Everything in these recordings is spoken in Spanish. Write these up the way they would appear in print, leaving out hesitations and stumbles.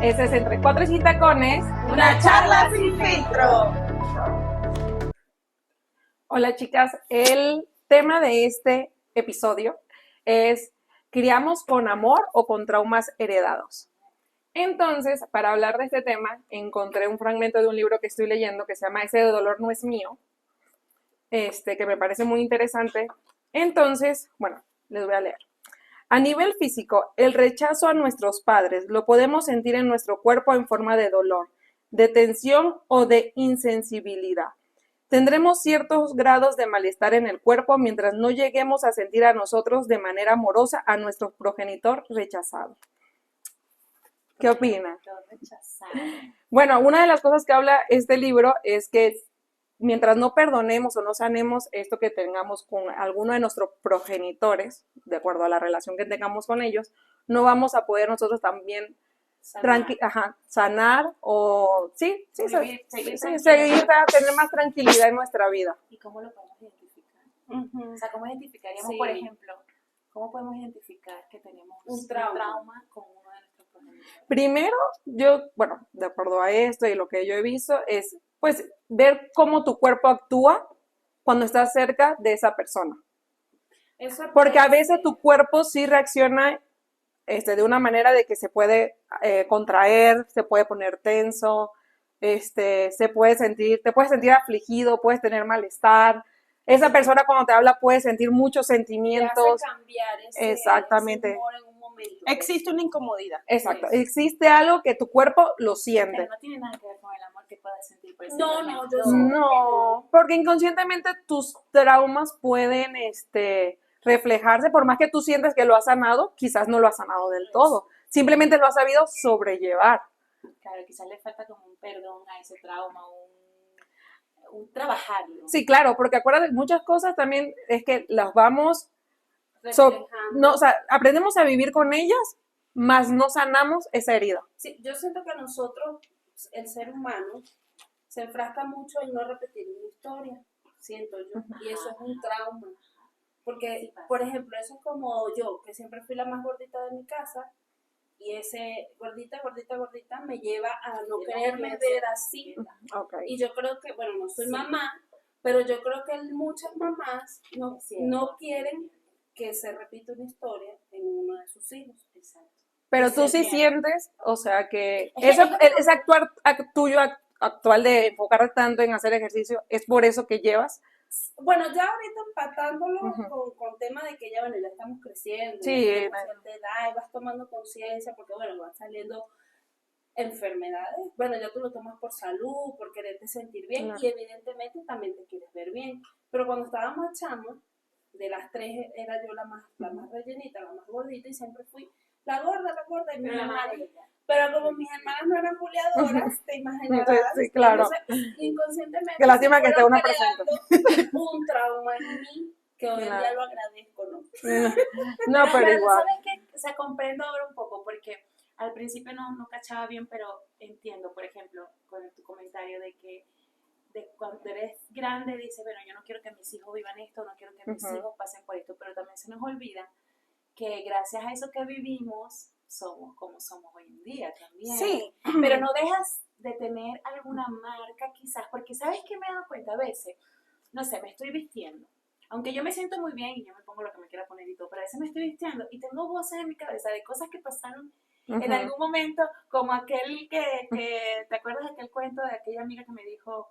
Este es Entre Cuatro y Sin Tacones. Una charla sin filtro. Hola chicas, el tema de este episodio es ¿criamos con amor o con traumas heredados? Entonces, para hablar de este tema, encontré un fragmento de un libro que estoy leyendo que se llama Ese dolor no es mío, que me parece muy interesante. Entonces, bueno, les voy a leer. A nivel físico, el rechazo a nuestros padres lo podemos sentir en nuestro cuerpo en forma de dolor, de tensión o de insensibilidad. Tendremos ciertos grados de malestar en el cuerpo mientras no lleguemos a sentir a nosotros de manera amorosa a nuestro progenitor rechazado. ¿Qué opinan? Bueno, una de las cosas que habla este libro es que mientras no perdonemos o no sanemos esto que tengamos con alguno de nuestros progenitores, de acuerdo a la relación que tengamos con ellos, no vamos a poder nosotros también sanar o seguir, tener más tranquilidad en nuestra vida. ¿Y cómo lo podemos identificar? O sea, ¿cómo identificaríamos, por ejemplo, cómo podemos identificar que tenemos un trauma con uno de nuestros progenitores? Primero, de acuerdo a esto y lo que yo he visto, es pues ver cómo tu cuerpo actúa cuando estás cerca de esa persona. Porque a veces tu cuerpo sí reacciona de una manera de que se puede contraer, se puede poner tenso, te puedes sentir afligido, puedes tener malestar. Esa persona cuando te habla puede sentir muchos sentimientos. Te hace cambiar exactamente. Ese humor en un momento. Existe una incomodidad. Exacto. Existe algo que tu cuerpo lo siente. Pero no tiene nada que ver con el amor que puedas sentir por ese No, porque inconscientemente tus traumas pueden reflejarse, por más que tú sientes que lo has sanado, quizás no lo has sanado del todo. Simplemente lo has sabido sobrellevar. Claro, quizás le falta como un perdón a ese trauma, un trabajarlo. Sí, claro, porque acuérdate, muchas cosas también es que las vamos aprendemos a vivir con ellas, más no sanamos esa herida. Sí, yo siento que nosotros, el ser humano, se enfrasca mucho en no repetir una historia, siento yo, y eso es un trauma. Porque, por ejemplo, eso es como yo, que siempre fui la más gordita de mi casa, y ese gordita me lleva a no quererme ver así. Okay. Y yo creo que, bueno, no soy mamá, pero yo creo que muchas mamás no quieren que se repita una historia en uno de sus hijos. Exacto. Pero tú sí sientes, o sea, que ese actuar tuyo actual de enfocarte tanto en hacer ejercicio, ¿es por eso que llevas? Bueno, ya ahorita empatándolo con tema de que ya estamos creciendo, sí, ya cierta edad, y vas tomando conciencia, porque van saliendo enfermedades. Bueno, ya tú lo tomas por salud, por quererte sentir bien, y evidentemente también te quieres ver bien. Pero cuando estábamos chamos, de las tres era yo la más rellenita, la más gordita, y siempre fui la gorda, y mi hermana. Pero como mis hermanas no eran buleadoras, te imaginarás. Sí, claro. Entonces, inconscientemente. Qué lástima que esté una presente. Un trauma en mí que hoy en día lo agradezco, ¿no? No, pero igual. ¿Sabes qué? O sea, comprendo ahora un poco, porque al principio no cachaba bien, pero entiendo, por ejemplo, con tu comentario de que cuando eres grande dices, bueno, yo no quiero que mis hijos vivan esto, no quiero que mis hijos pasen por esto, pero también se nos olvida que gracias a eso que vivimos, somos como somos hoy en día también. Sí. Pero no dejas de tener alguna marca quizás, porque ¿sabes qué me he dado cuenta a veces? No sé, me estoy vistiendo. Aunque yo me siento muy bien y yo me pongo lo que me quiera poner y todo, pero a veces me estoy vistiendo y tengo voces en mi cabeza de cosas que pasaron en algún momento, como aquel que ¿te acuerdas de aquel cuento de aquella amiga que me dijo,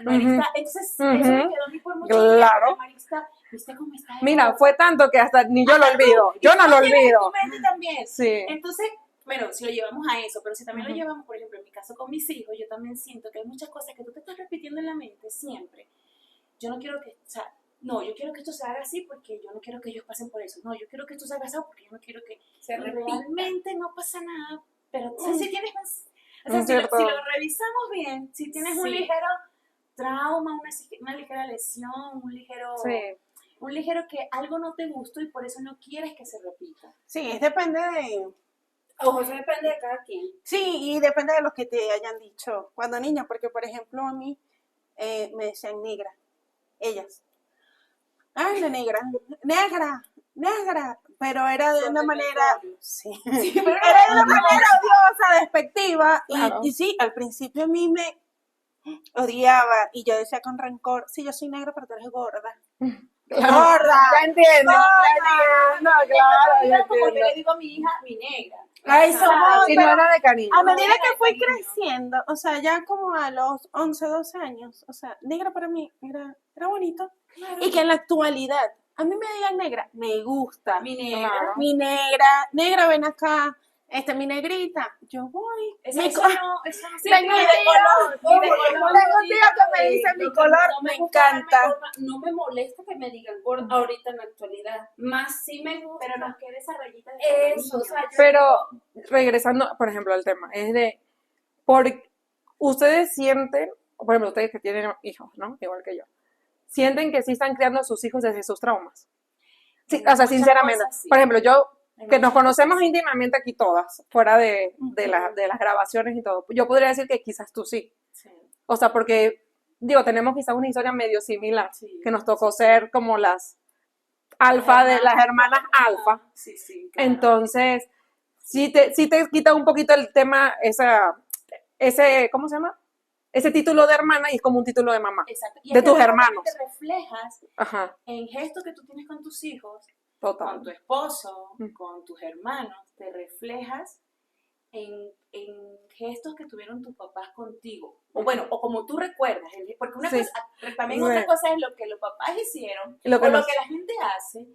Marista, eso me quedó a mí por mucho tiempo, Marista, ¿viste cómo está? Mira, fue tanto que hasta ni yo lo olvido, yo no lo olvido. Tu mente también. Sí. Entonces, bueno, si lo llevamos a eso, pero si también lo llevamos, por ejemplo, en mi caso con mis hijos, yo también siento que hay muchas cosas que tú te estás repitiendo en la mente siempre. Yo no quiero que, yo quiero que esto se haga así porque yo no quiero que ellos pasen por eso. No, yo quiero que esto se haga así porque yo no quiero que realmente no pasa nada, pero si tienes si lo revisamos bien, si tienes un ligero trauma, una ligera lesión, un ligero que algo no te gustó y por eso no quieres que se repita. Sí, depende de... Ojo, eso depende de cada quien. Sí, y depende de lo que te hayan dicho cuando niña, porque por ejemplo a mí me decían negra, ellas. Ay, la negra, pero era de una manera, sí, pero era de una manera odiosa, despectiva, Claro. y sí, al principio a mí me odiaba, y yo decía con rencor, sí, yo soy negra, pero tú eres gorda. ¡Gorda! Ya entiendo, no, claro, ya como yo entiendo. le digo a mi hija, mi negra. Ay, somos, Si no pero era de cariño. a medida era que de fui cariño. creciendo, o sea, ya como a los 11, 12 años, o sea, negra para mí era bonito. Y que en la actualidad, a mí me digan negra, me gusta. Mi negra. Claro. Mi negra, ven acá. Mi negrita, yo voy. Eso, Mi eso co- no, eso no Tengo ni un de tío, color, ni de color. tengo un tío que me dice mi color, me encanta. No me molesta que me digan gorda ahorita en la actualidad. Más sí me gusta. Pero nos queda esa rayita de Eso, o sea, yo Pero regresando, por ejemplo, al tema, es de, ustedes sienten, por ejemplo, ustedes que tienen hijos, ¿no? Igual que yo, sienten que sí están criando a sus hijos desde sus traumas. Sí, o sea, Muchas sinceramente, cosas, sí. por ejemplo, yo, Hay que nos muchas conocemos cosas. íntimamente aquí todas, fuera de las grabaciones y todo, yo podría decir que quizás tú sí. Sí. O sea, porque, digo, tenemos quizás una historia medio similar, Sí. que nos tocó ser como las alfa de las hermanas alfa. Sí, sí, claro. Entonces, sí te quita un poquito el tema, ese, ¿cómo se llama? Ese título de hermana y es como un título de mamá. Exacto. Y de es que tus luego hermanos. Te reflejas Ajá, en gestos que tú tienes con tus hijos, total. con tu esposo, Mm. con tus hermanos, te reflejas en gestos que tuvieron tus papás contigo. O bueno, o como tú recuerdas. Porque una Sí. cosa, también Sí. otra cosa es lo que los papás hicieron, Y lo que o lo nos- que la gente hace,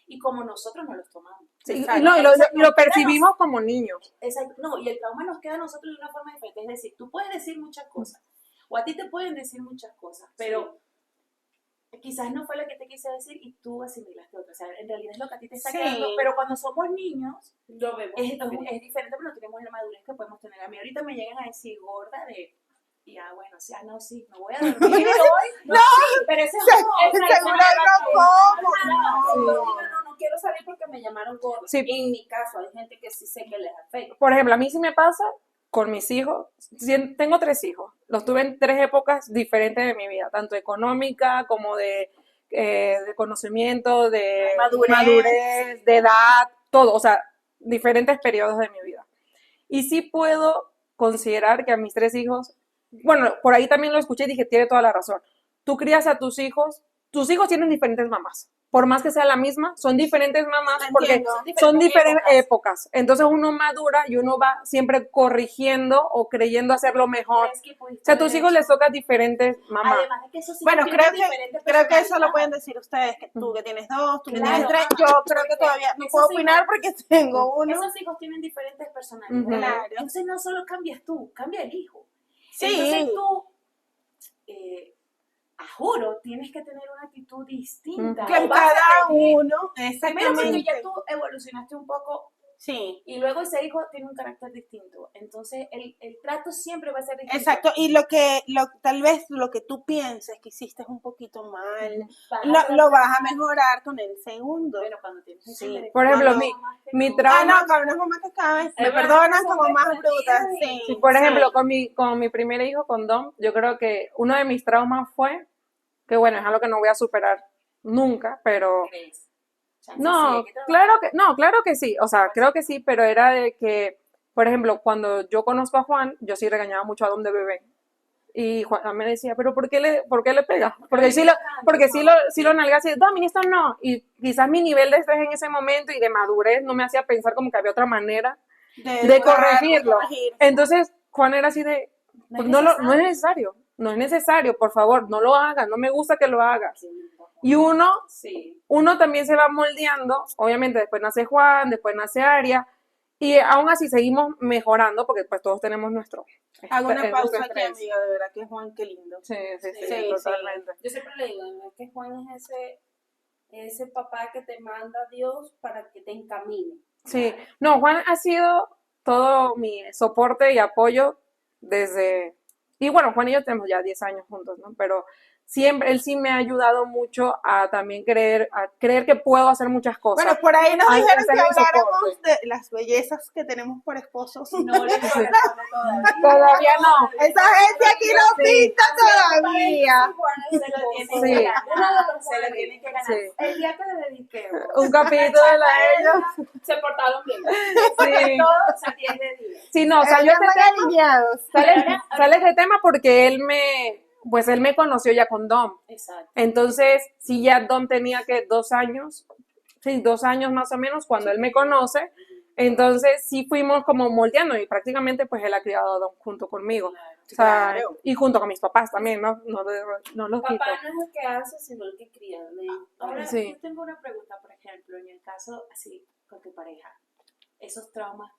y como nosotros nos los tomamos. Sí, Exacto. no, y lo Entonces, nos percibimos como niños. Exacto. No, y el trauma nos queda a nosotros de una forma diferente. Es decir, tú puedes decir muchas cosas, o a ti te pueden decir muchas cosas, pero quizás no fue lo que te quise decir y tú asimilaste otra. O sea, en realidad es lo que a ti te está Sí. quedando. Pero cuando somos niños, lo vemos. es diferente, pero no tenemos la madurez que podemos tener. A mí ahorita me llegan a decir gorda de... Y bueno, sí, no, sí, me voy a dormir hoy. No, sí, pero ese es Seguro no como. No No quiero salir porque me llamaron gorda. Sí. En mi caso, hay gente que sí sé que les afecta. Por ejemplo, a mí sí me pasa con mis hijos. Tengo 3 hijos. Los tuve en 3 épocas diferentes de mi vida, tanto económica como de conocimiento, de madurez, de edad, todo. O sea, diferentes periodos de mi vida. Y sí puedo considerar que a mis 3 hijos, bueno, por ahí también lo escuché y dije, tiene toda la razón. Tú crías a tus hijos tienen diferentes mamás. Por más que sea la misma, son diferentes mamás porque Entiendo. son diferentes épocas. Entonces uno madura y uno va siempre corrigiendo o creyendo hacerlo mejor. O sea, a tus hijos les toca diferentes mamás. Además de que eso sí Bueno, tiene creo diferentes que eso lo personalidades. pueden decir ustedes, que tú que tienes 2, tú que Claro. tienes 3. Yo creo que todavía no puedo opinar porque tengo uno. Esos hijos tienen diferentes personalidades. Ujú. Claro. Entonces no solo cambias tú, cambia el hijo. Sí. Entonces tú, a juro, tienes que tener una actitud distinta. Que O vas a cada tener- uno, Primero porque exactamente. ya tú evolucionaste un poco Sí, y luego ese hijo tiene un carácter distinto. Entonces el trato siempre va a ser distinto. exacto. Y tal vez lo que tú pienses que hiciste es un poquito mal, Vas a lo tratar- vas a mejorar con el segundo. Bueno, cuando tienes un Sí. hijo, Por ejemplo, Cuando- mi Ah, trauma, no, con unas mamás que caen, me Es verdad, perdonan son como más desprendidas brutas. y- Sí, sí, por ejemplo, sí. con mi primer hijo, con Dom, yo creo que uno de mis traumas fue, que bueno, es algo que no voy a superar nunca, pero ¿crees? Chance sí, no, hay que trabajar. claro que sí, o sea, creo que sí, pero era de que, por ejemplo, cuando yo conozco a Juan, yo sí regañaba mucho a Dom de bebé. Y Juan me decía, pero ¿por qué le pega? Porque sí lo nalgas y Dom, esto no. Y quizás mi nivel de estrés en ese momento y de madurez no me hacía pensar como que había otra manera de corregirlo. corregir. Entonces, Juan era así de, pues, no es necesario, por favor, no lo hagas, no me gusta que lo hagas. Y Sí. uno también se va moldeando, obviamente después nace Juan, después nace Aria, y aún así seguimos mejorando porque pues todos tenemos nuestro... Hago una nuestro pausa aquí, estrés. amiga, de verdad que Juan, qué lindo. Sí, Sí, totalmente. Yo siempre le digo, ¿no? Que Juan es ese papá que te manda a Dios para que te encamine. Sí, no, Juan ha sido todo mi soporte y apoyo desde Y bueno, Juan y yo tenemos ya 10 años juntos, ¿no? Pero siempre, él sí me ha ayudado mucho a también a creer que puedo hacer muchas cosas. Bueno, por ahí nos Hay que dijeron que hacerle habláramos soporte. de las bellezas que tenemos por esposos. No le corresponde todavía. Todavía no. Esa gente aquí no Sí. pinta todavía. Se lo tiene Sí. que ganar. Uno de los se lo tiene que ganar. Sí. El día que le dediquemos. Un capítulo de la ellos. Se portaron bien. Sí. Todo, o sea, 10 de 10. Sí, no, salió Están este tema, alineados. sale este tema porque pues él me conoció ya con Dom. Exacto. Entonces, sí, ya Dom tenía que 2 años, sí, 2 años más o menos cuando él me conoce. Entonces, sí fuimos como moldeando y prácticamente pues él ha criado a Dom junto conmigo. O sea, Claro. y junto con mis papás también, ¿no? No los quito. Papá no es el que hace, sino el que cría. Ahora, Sí. yo tengo una pregunta, por ejemplo, en el caso así con tu pareja, esos traumas,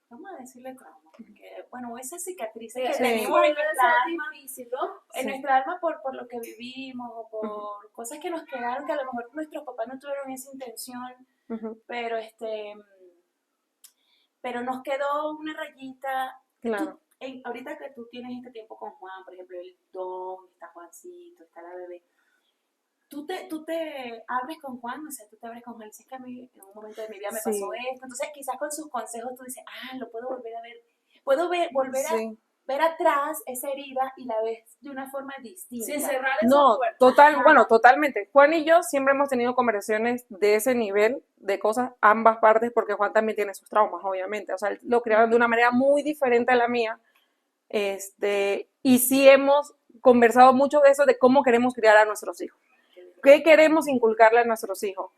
vamos a decirle traumas, porque, bueno, esas cicatrices que Sí. tenemos en nuestra alma, difícil, ¿no? en Sí. nuestra alma por lo que vivimos o por cosas que nos quedaron, que a lo mejor nuestros papás no tuvieron esa intención, Ujú, pero nos quedó una rayita. claro. Ahorita que tú tienes este tiempo con Juan, por ejemplo, el Don, está Juancito, está la bebé, tú te abres con Juan, o sea, tú te abres con Juan, dices que a mí en un momento de mi vida me Sí. pasó esto, entonces quizás con sus consejos tú dices, lo puedo volver a ver, puedo volver a Sí. ver atrás esa herida y la ves de una forma distinta. Sin cerrar esa No, puerta. bueno, totalmente. Juan y yo siempre hemos tenido conversaciones de ese nivel de cosas, ambas partes, porque Juan también tiene sus traumas, obviamente. O sea, él lo criaron de una manera muy diferente a la mía. Y sí hemos conversado mucho de eso, de cómo queremos criar a nuestros hijos. ¿Qué queremos inculcarle a nuestros hijos?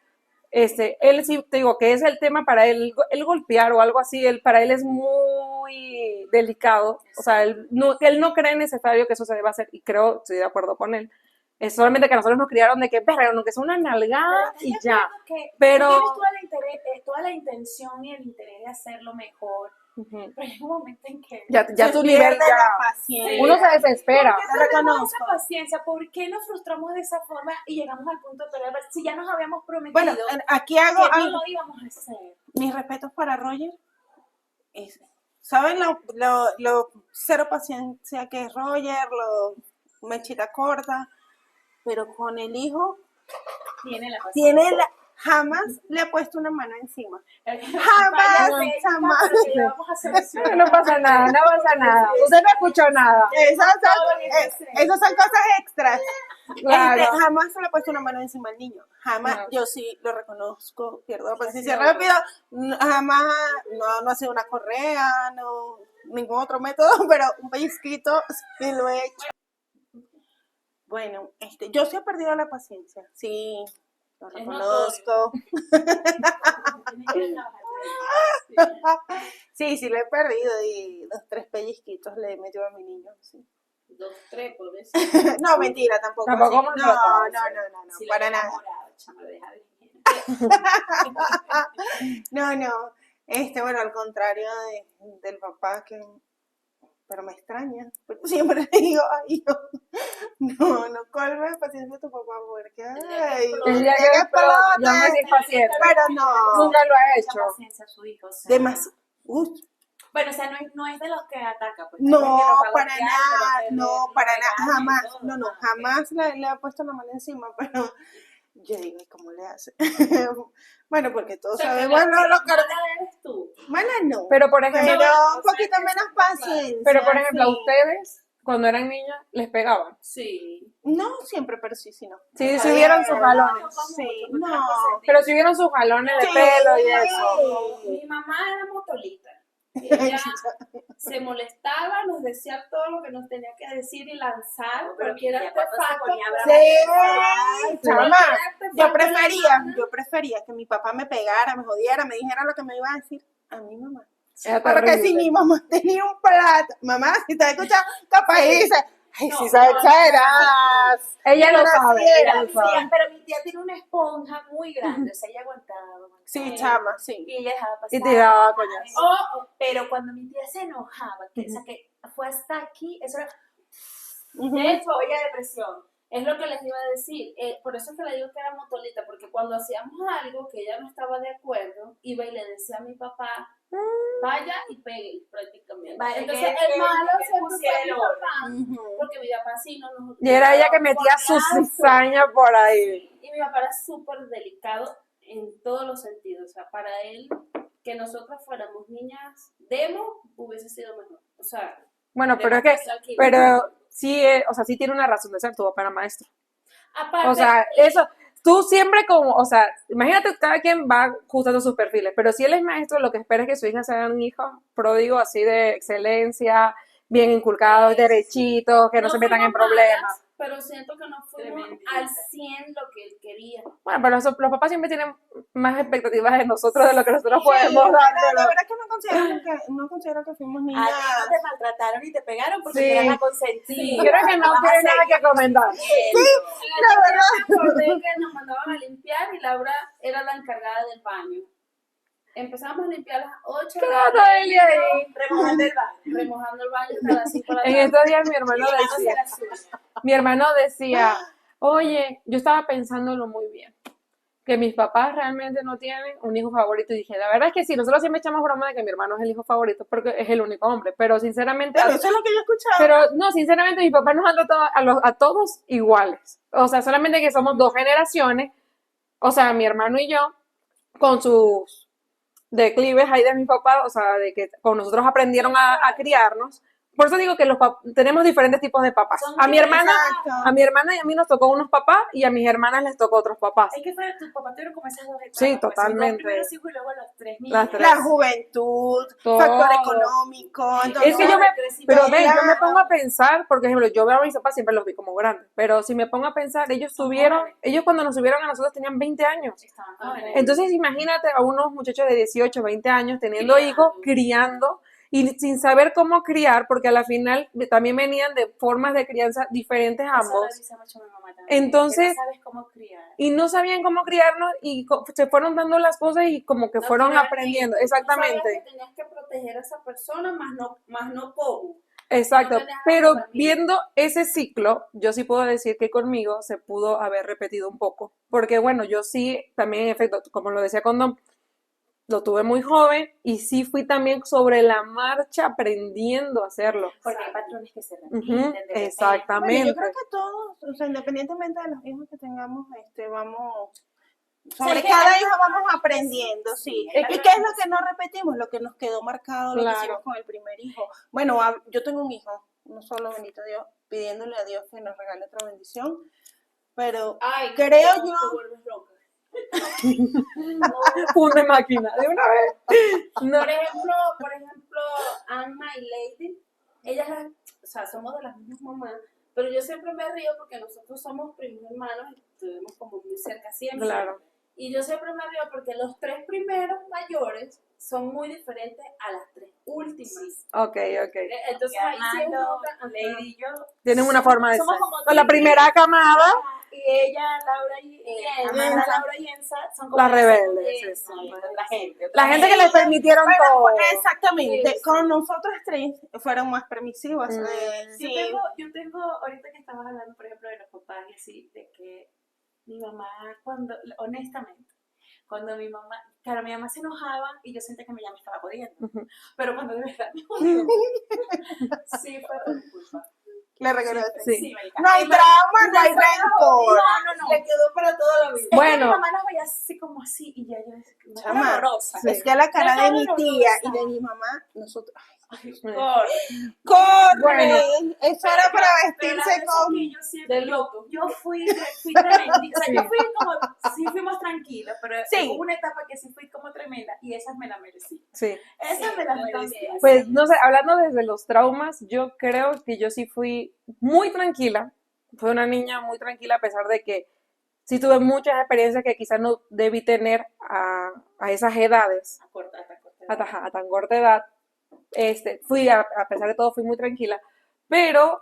Él sí, te digo, que es el tema para él, el golpear o algo así, para él es muy delicado. O sea, él no cree necesario que eso se deba hacer y creo, estoy de acuerdo con él. Es solamente que a nosotros nos criaron de que, no, que es una nalgada y ya. Pero- Tienes toda la intención y el interés de hacerlo mejor, Ujú. pero hay un momento en que Ya Se tu nivel, pierde la paciencia. uno se desespera. ¿por qué Te perdemos reconozco. esa paciencia? ¿Por qué nos frustramos de esa forma y llegamos al punto de pelear? Si ya nos habíamos prometido Bueno, aquí hago, que no lo íbamos a hacer. mis respetos para Roger. ¿Saben lo cero paciencia que es Roger? Lo mechita corta. Pero con el hijo, jamás le ha puesto una mano encima. Jamás, jamás. No pasa nada, no pasa nada. Usted no escuchó nada. Esas son cosas extras. Claro. Jamás se le ha puesto una mano encima al niño. Jamás. No. Yo sí lo reconozco, pierdo la paciencia rápido. Jamás, no ha sido una correa, no, ningún otro método, pero un pellizquito sí lo he hecho. Bueno, yo sí he perdido la paciencia. Sí, lo Es reconozco. Sí, lo he perdido y 2, 3 pellizquitos le he metido a mi niño. Sí. 2, 3, por eso. No, mentira, tampoco. Tampoco así. hemos tratado, Si para lo nada. enamorado, chama, deja de- No. Bueno, al contrario del papá pero me extraña, porque siempre le digo, ay, no colme paciencia tu papá, porque, ay, El día que llega explotó, explote, yo me di paciente. pero no, Nunca lo ha Mucha hecho. paciencia a su hijo. O sea, Bueno, o sea, no es de los que ataca. Pues, no, es de los que va a para golpear, nada, pero no, lo para regaña nada, y jamás, todo. no, jamás le ha puesto la mano encima, pero yo digo, ¿y cómo le hace? Bueno, porque todos O sea, que sabemos, la no, lo mala eres tú. mala no, Pero por ejemplo, un poquito menos paciencia. a sí. ustedes, cuando eran niñas, les pegaban. Sí. No siempre, pero sí, no. Sí, si vieron sus jalones. Sí, no. Pero si vieron sus jalones de pelo y eso. Mi mamá era motolita. Ella se molestaba, nos decía todo lo que nos tenía que decir y lanzar, cualquier ya cuando se artefacto. ponía brava, Sí, chama. Cualquier Yo artefacto prefería que mi papá me pegara, me jodiera, me dijera lo que me iba a decir a mi mamá. Era Porque terrible. si mi mamá tenía un plato, mamá, si te escuchando, capaz y dice, ay, No, si sabes exagerar. Ella lo sabe. Ella Pero lo mi sabe. tía- pero mi tía tiene una esponja muy grande, o sea, ella aguantaba. Sí, chama, sí. Y ella dejaba pasar. Y tiraba coñas. Pero cuando mi tía se enojaba, o sea, que fue hasta aquí, eso era Ujú. de hecho, olla de presión. Es lo que les iba a decir. Por eso es que le digo que era motolita, porque cuando hacíamos algo que ella no estaba de acuerdo, iba y le decía a mi papá, vaya y pegue prácticamente. Vaya, Entonces que- el malo que siempre pusiera fue mi el papá, porque mi papá sí no nos Y era ella que metía su coñazo. cizaña por ahí. Y mi papá era súper delicado en todos los sentidos. O sea, para él, que nosotras fuéramos niñas demo, hubiese sido mejor. O sea, Bueno, pero es demo, que, tranquilo. pero sí, o sea, sí tiene una razón de ser, tu papá era maestro. Aparte, O sea, eso, tú siempre como, o sea, imagínate, cada quien va ajustando sus perfiles, pero si él es maestro, lo que espera es que su hija sea un hijo pródigo así de excelencia, bien inculcado, derechito, que no se metan en fuimos problemas. malas, pero siento que no fuimos Tremendita. al 100 lo que él quería. Bueno, pero los papás siempre tienen más expectativas de nosotros de lo que nosotros Sí, podemos dar. de pero- verdad que no considero que fuimos A niñas. ti no te maltrataron y te pegaron porque Sí. eras la consentida. Creo que no Vas a tiene nada seguir que comentar. viviendo. La verdad. Me acordé que nos mandaban a limpiar y Laura era la encargada del baño. Empezamos a limpiar a las 8 de la Claro, tarde, Eli ahí. Remojando el baño. remojando el baño hasta las 5 de la En tarde. estos días mi hermano Llevándose decía, la suya. mi hermano decía, oye, yo estaba pensándolo muy bien, que mis papás realmente no tienen un hijo favorito. Y dije, la verdad es que sí, nosotros siempre echamos broma de que mi hermano es el hijo favorito porque es el único hombre, pero sinceramente, Pero eso es lo que yo escuchaba. pero no, sinceramente mis papás nos han tratado a todos iguales. O sea, solamente que somos dos generaciones, o sea, mi hermano y yo, con sus declives ahí de mi papá, o sea, de que con nosotros aprendieron a criarnos. Por eso digo que tenemos diferentes tipos de papás. Son A mi hermana, Exacto. a mi hermana y a mí nos tocó unos papás y a mis hermanas les tocó otros papás. Es que fue tu papá tuvieron como esas dos etapas. Sí, pues, sus totalmente. dos primeros hijos y luego los tres niños. Las tres. La juventud, Todo. factor económico. Entonces, Es que yo me, pero todo, ven, yo me claro. pongo a pensar, porque, por ejemplo, yo veo a mis papás, siempre los vi como grandes, pero si me pongo a pensar, ellos cuando nos subieron a nosotros tenían 20 años. Estaban jóvenes. Entonces, imagínate a unos muchachos de 18, 20 años teniendo hijos, criando y sin saber cómo criar, porque a la final también venían de formas de crianza diferentes Eso lo ambos. dice mucho mi mamá también. Entonces- que no sabes cómo criar. Y no sabían cómo criarnos y se fueron dando las cosas y como que fueron Naturalmente. aprendiendo. Tú sabías Exactamente. que tenías que proteger a esa persona, más no cómo. Exacto, No tenías pero nada que viendo ese ciclo, yo sí puedo decir que conmigo se pudo haber repetido un poco, porque bueno, yo sí, también en efecto, como lo decía Condón, lo tuve muy joven y sí fui también sobre la marcha aprendiendo a hacerlo. Porque hay patrones que se repiten. Ujú, de repente. Bueno, exactamente. yo creo que todos, o sea, independientemente de los hijos que tengamos, vamos, sea, sobre es que cada hay hijo vamos aprendiendo, sí. ¿Y qué es lo que no repetimos? Lo que nos quedó marcado, lo Claro. que hicimos con el primer hijo. Bueno, yo tengo un hijo, no solo, bendito Dios, pidiéndole a Dios que nos regale otra bendición, pero Ay, creo no, yo- te vuelves loca. Funde máquina, de una vez. No, Por ejemplo, Alma y Lady, ellas, o sea, somos de las mismas mamás, pero yo siempre me río porque nosotros somos primos hermanos y estuvimos como muy cerca siempre. claro. Y yo siempre me río porque los tres primeros mayores son muy diferentes a las tres últimas. Ok. Entonces ahí sí es Armando, otra- ajá. Lady y yo. Tienen una forma de somos ser. como Con la primera camada, Y ella, Laura y Amanda, Yensa. Laura y Enza son como las rebeldes. sí, Eso, sí. otra gente. La gente que les permitieron Bueno, todo. pues, exactamente, Sí, sí. con nosotros tres fueron más permisivas. Yo Sí. tengo, ahorita que estabas hablando, por ejemplo, de los papás y así, de que mi mamá, honestamente, cuando mi mamá, claro, mi mamá se enojaba y yo sentía que ya me estaba jodiendo, Ujú. pero cuando de verdad me jodió, sí fue por mi culpa. Le regresaste. Sí. marica. No hay drama, no hay rencor. No. Le quedó para toda la vida. Bueno. Mi mamá nos veía así como así y ya yo decía, una cara Chama, horrorosa. Sí. Es que la cara de mi Claro, tía no, y de mi mamá, nosotros. Por- ¡Corre! Bueno. Eso era para Pero la vestirse verdad es con. que yo siempre- Del loco. Yo fui tremenda. O sea, yo fui como, sí fuimos tranquilos, pero Sí. hubo una etapa que sí fui como tremenda y esas me las merecí. Sí. Esas me las yo merecí. también. Pues no sé, hablando desde los traumas, yo creo que yo sí fui muy tranquila. Fui una niña muy tranquila a pesar de que sí tuve muchas experiencias que quizás no debí tener a esas edades, a tan corta edad. Fui, a pesar de todo, fui muy tranquila. Pero,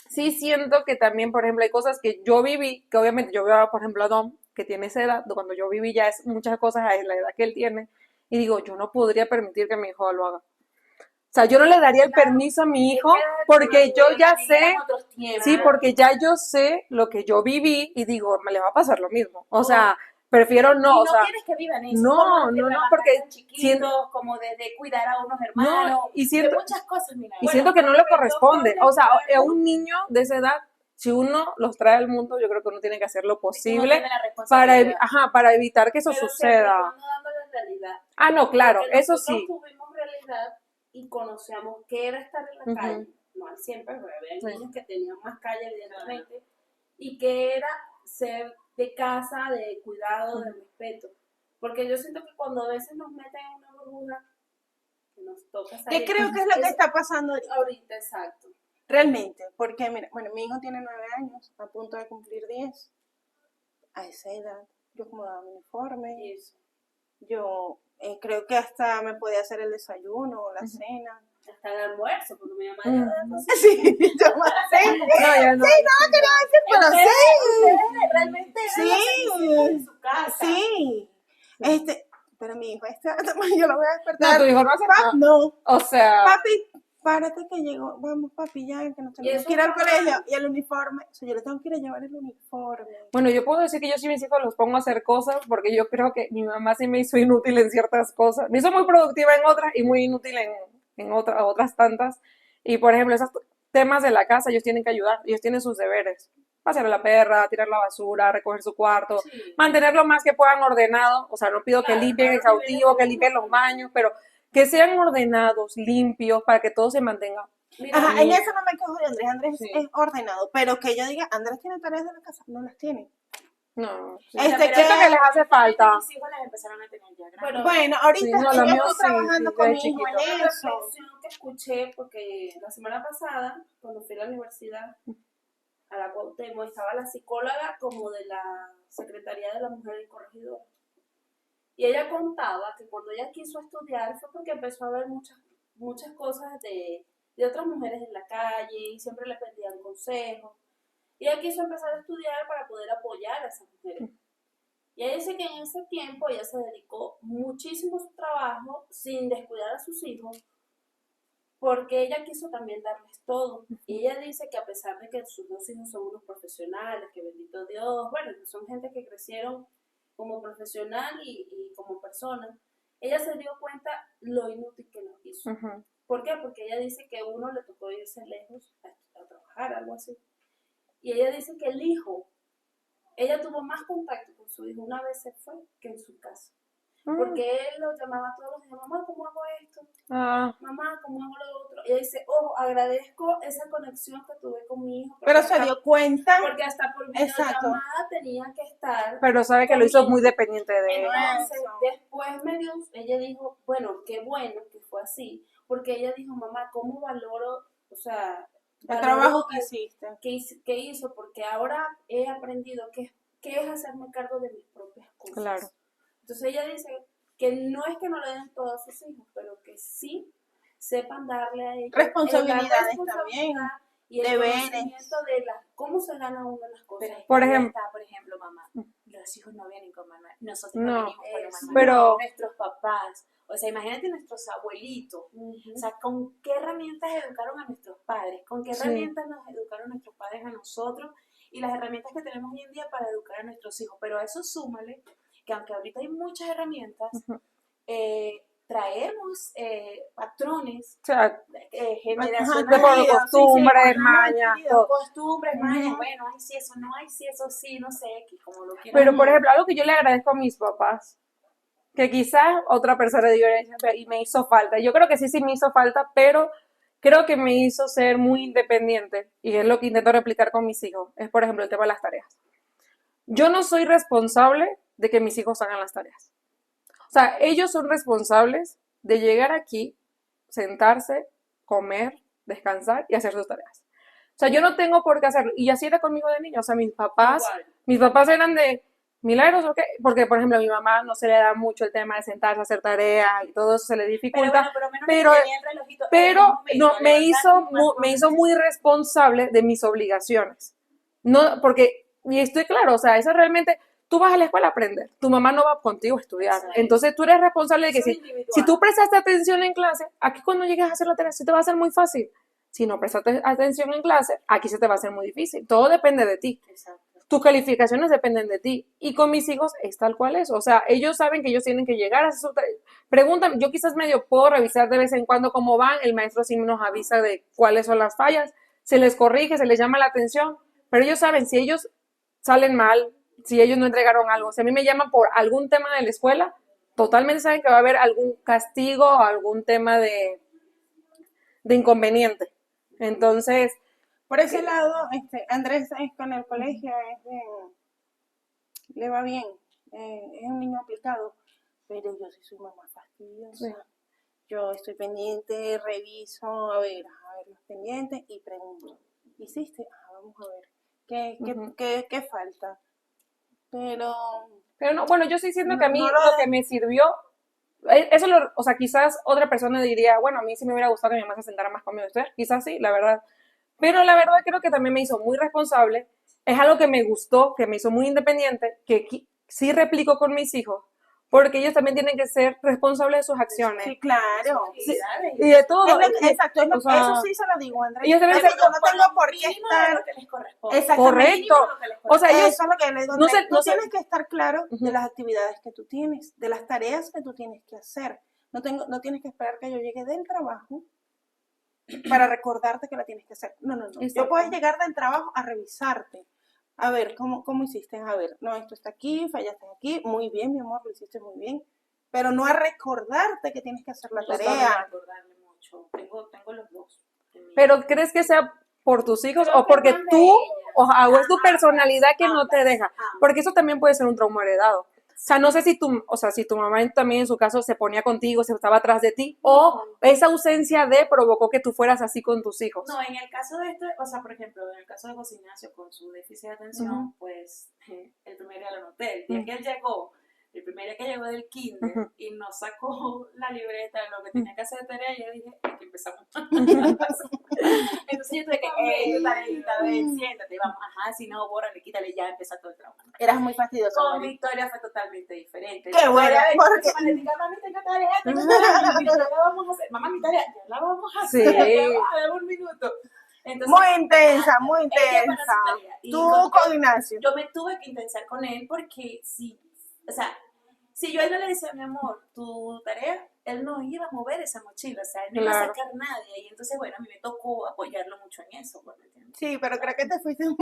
sí siento que también, por ejemplo, hay cosas que yo viví, que obviamente yo veo, por ejemplo, a Dom, que tiene esa edad, cuando yo viví ya es muchas cosas a la edad que él tiene, y digo, yo no podría permitir que mi hijo lo haga. O sea, yo no le daría el permiso a mi hijo porque yo ya sé, sí, porque ya yo sé lo que yo viví y digo, me le va a pasar lo mismo. O sea, prefiero no, Y o no sea, quieres que vivan eso. no, como desde no, no, trabajar porque tan chiquitos, como desde cuidar a unos hermanos, no, y siento, de muchas cosas, mira. y siento que no le corresponde. O sea, a un niño de esa edad, si uno los trae al mundo, yo creo que uno tiene que hacer lo posible para evitar que eso pero suceda. siempre dándole realidad. Ah, no, claro, Porque eso nosotros sí. tuvimos realidad y conocíamos qué era estar en la Ujú. calle. No al siempre, porque había Sí. niños que tenían más calle, evidentemente, y que era ser de casa, de cuidado, de respeto. Porque yo siento que cuando a veces nos meten en una burbuja, que nos toca salir. ¿Qué creo que es lo que está pasando ahorita? Exacto. realmente? Porque, mira, bueno, mi hijo tiene 9 años, a punto de cumplir 10. A esa edad, yo como daba mi uniforme, Eso. yo creo que hasta me podía hacer el desayuno o la cena. Hasta el almuerzo, porque mi mamá Sí, yo más sé. No, ya no. Sí, no, quería decir, pero sí. Ustedes realmente eran las cenicientas de su casa. Sí. Pero mi hijo, yo lo voy a No, despertar. tu hijo no hace nada. No. O sea, Papi, párate que llegó. Vamos, papi, ya, que nos tenemos que ir al colegio. Y el uniforme. O sea, yo le tengo que ir a llevar el uniforme. bueno, yo puedo decir que yo sí mis hijos los pongo a hacer cosas porque yo creo que mi mamá sí me hizo inútil en ciertas cosas. Me hizo muy productiva en otras y muy inútil en otras tantas. Y por ejemplo, esos temas de la casa, ellos tienen que ayudar, ellos tienen sus deberes. Pasear a la perra, tirar la basura, recoger su cuarto, mantener lo más que puedan ordenado. O sea, no pido que limpien el cautivo, que limpien los baños, pero que sean ordenados, limpios, para que todo se mantenga. Ajá, en eso no me quejo de Andrés. Andrés Sí. es ordenado. Pero que yo diga, Andrés tiene tareas de la casa, no las tiene. No, sí. Siento que les hace falta. Mis hijos las empezaron a tener ya grandes. Bueno, ahorita Sí, no, yo lo mío estoy sí, trabajando sí, con de mi hijo chiquito. en Una eso. reflexión que escuché, porque la semana pasada, cuando fui a la universidad, a la Cuauhtémoc, estaba la psicóloga como de la Secretaría de la Mujer del Corregidor. Y ella contaba que cuando ella quiso estudiar fue porque empezó a ver muchas cosas de otras mujeres en la calle y siempre le pedían consejos. Y ella quiso empezar a estudiar para poder apoyar a esas mujeres. Y ella dice que en ese tiempo ella se dedicó muchísimo a su trabajo sin descuidar a sus hijos, porque ella quiso también darles todo. Y ella dice que a pesar de que sus 2 hijos son unos profesionales, que bendito Dios, bueno, que son gente que crecieron como profesional y como persona, ella se dio cuenta lo inútil que los hizo. Ujú. ¿Por qué? Porque ella dice que uno le tocó irse lejos a trabajar, algo así. Y ella dice que el hijo, ella tuvo más contacto con su hijo una vez se fue que en su casa. Porque él lo llamaba todos los días, mamá, ¿cómo hago esto? Mamá, ¿cómo hago lo otro? Y ella dice, ojo, agradezco esa conexión que tuve con mi hijo. Pero se dio cuenta. Porque hasta por videollamada tenía que estar. Pero sabe que lo hizo muy dependiente de él. Entonces, después ella dijo, bueno, qué bueno que fue así. Porque ella dijo, mamá, ¿cómo valoro, o sea, el trabajo que hiciste? Que hizo? Porque ahora he aprendido que es hacerme cargo de mis propias cosas. Claro. Entonces ella dice que no es que no le den todo a sus hijos, pero que sí sepan darle a ellos responsabilidades también, y el deberes. conocimiento de cómo se gana uno las cosas. Por ejemplo, mamá, los hijos no vienen con manual, nosotros no venimos con el manual, pero nuestros papás, o sea, imagínate nuestros abuelitos, o sea, con qué herramientas educaron a nuestros padres, con qué herramientas nos educaron nuestros padres a nosotros y las herramientas que tenemos hoy en día para educar a nuestros hijos. Pero a eso súmale que aunque ahorita hay muchas herramientas, traemos patrones, o sea, generacionales de costumbres, mañas, todo. costumbres, mañas, bueno, ay sí, eso no, ay sí, eso sí, no sé, como lo quieran. Pero por ejemplo, algo que yo le agradezco a mis papás, que quizás otra persona diga, y me hizo falta. Yo creo que sí me hizo falta, pero creo que me hizo ser muy independiente, y es lo que intento replicar con mis hijos, es por ejemplo el tema de las tareas. Yo no soy responsable de que mis hijos hagan las tareas. O sea, ellos son responsables de llegar aquí, sentarse, comer, descansar y hacer sus tareas. O sea, yo no tengo por qué hacerlo. Y así era conmigo de niño. O sea, mis papás eran de milagros, ¿o qué? Porque, por ejemplo, a mi mamá no se le da mucho el tema de sentarse a hacer tareas y todo eso se le dificulta. Pero no, me hizo muy responsable de mis obligaciones. No, porque, y estoy claro, o sea, eso realmente, tú vas a la escuela a aprender, tu mamá no va contigo a estudiar. Exacto. Entonces tú eres responsable de que Eso es si individual. tú prestaste atención en clase, aquí cuando llegues a hacer la tarea se te va a hacer muy fácil. Si no prestaste atención en clase, aquí se te va a hacer muy difícil. Todo depende de ti. Exacto. Tus calificaciones dependen de ti. Y con mis hijos es tal cual es. O sea, ellos saben que ellos tienen que llegar a hacer su tarea. Pregúntame, yo quizás medio puedo revisar de vez en cuando cómo van. El maestro sí nos avisa de cuáles son las fallas. Se les corrige, se les llama la atención. Pero ellos saben, si ellos salen mal, si ellos no entregaron algo, si a mí me llaman por algún tema de la escuela, totalmente saben que va a haber algún castigo o algún tema de inconveniente. Entonces, Por ese lado, Andrés con el colegio le va bien, es un niño aplicado, pero yo sí soy mamá fastidiosa. Sí. Yo estoy pendiente, reviso, a ver los pendientes y pregunto, ¿hiciste? Vamos a ver, Ujú. ¿qué falta? Pero no, bueno, yo sí siento que a mí No lo lo- que me sirvió, eso o sea, quizás otra persona diría, bueno, a mí sí me hubiera gustado que mi mamá se sentara más conmigo, usted, quizás sí, la verdad. Pero la verdad creo que también me hizo muy responsable, es algo que me gustó, que me hizo muy independiente, que sí replico con mis hijos, porque ellos también tienen que ser responsables de sus acciones. sí, claro. Y de todo. Exacto, o sea, eso sí se lo digo, Andrés. ellos deben Es que ser yo no tengo por qué Mínimo de estar. lo que les corresponde. Exactamente. Correcto. Mínimo de lo que les O sea, ellos, Eso es lo que le digo. no Andrés. sé- Tú no sé- tienes que estar claro Ujú. de las actividades que tú tienes, de las tareas que tú tienes que hacer. No tienes que esperar que yo llegue del trabajo para recordarte que la tienes que hacer. No. Exacto. Yo puedo llegar del trabajo a revisarte. A ver, ¿cómo hiciste? A ver, no, esto está aquí, fallaste aquí. Muy bien, mi amor, lo hiciste muy bien. Pero no a recordarte que tienes que hacer la Yo tengo que tarea. recordarle mucho. Tengo los dos. pero ¿crees que sea por tus hijos Creo o que porque más de tú, ella. o es tu personalidad que no te Ambas, deja? ambas. Porque eso también puede ser un trauma heredado. O sea, no sé si tu mamá también en su caso se ponía contigo, se estaba atrás de ti, o esa ausencia de provocó que tú fueras así con tus hijos. No, en el caso de o sea, por ejemplo, en el caso de José Ignacio con su déficit de atención, pues el primer día lo noté. El día que él llegó, el primer día que llegó del kinder y nos sacó la libreta de lo que tenía que hacer de tarea, yo dije, aquí empezamos. Entonces yo tuve que, tu tareita, ven, siéntate, vamos, si no, bórrale, quítale, ya empezó todo el trabajo. Eras muy fastidioso. Con Mari. Victoria fue totalmente diferente. Qué bueno, porque- Mami, tengo tarea, ya la vamos a hacer. Mamá, mi tarea, ya la vamos a hacer. Sí. Dame un minuto. Entonces, Muy intensa, muy ella para intensa. su tarea. Y Tú yo- con Ignacio. yo me tuve que intensar con él porque o sea, si yo a él no le decía, mi amor, tu tarea, él no iba a mover esa mochila, o sea, él no iba a Claro. sacar nadie. Y entonces, bueno, a mí me tocó apoyarlo mucho en eso, ¿me entiendes? Sí, pero creo que te fuiste mucho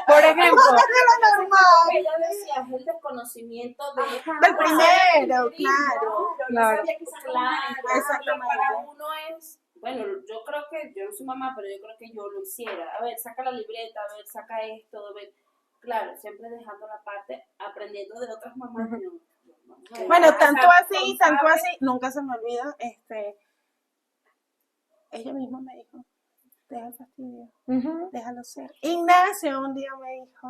Por ejemplo, de lo normal. Ella decía, es el desconocimiento de Del primero, claro. No Claro. sabía quizás cómo Claro, manejar. Exactamente. para uno es, bueno, yo creo que, yo no soy mamá, pero yo creo que yo lo hiciera. A ver, saca la libreta, a ver, saca esto, a ver. Claro, siempre dejando la parte, aprendiendo de otras mamás. Vamos a Bueno, dejar, tanto ser así, responsable. nunca se me olvida, ella misma me dijo, deja el fastidio, déjalo ser. Ignacio un día me dijo,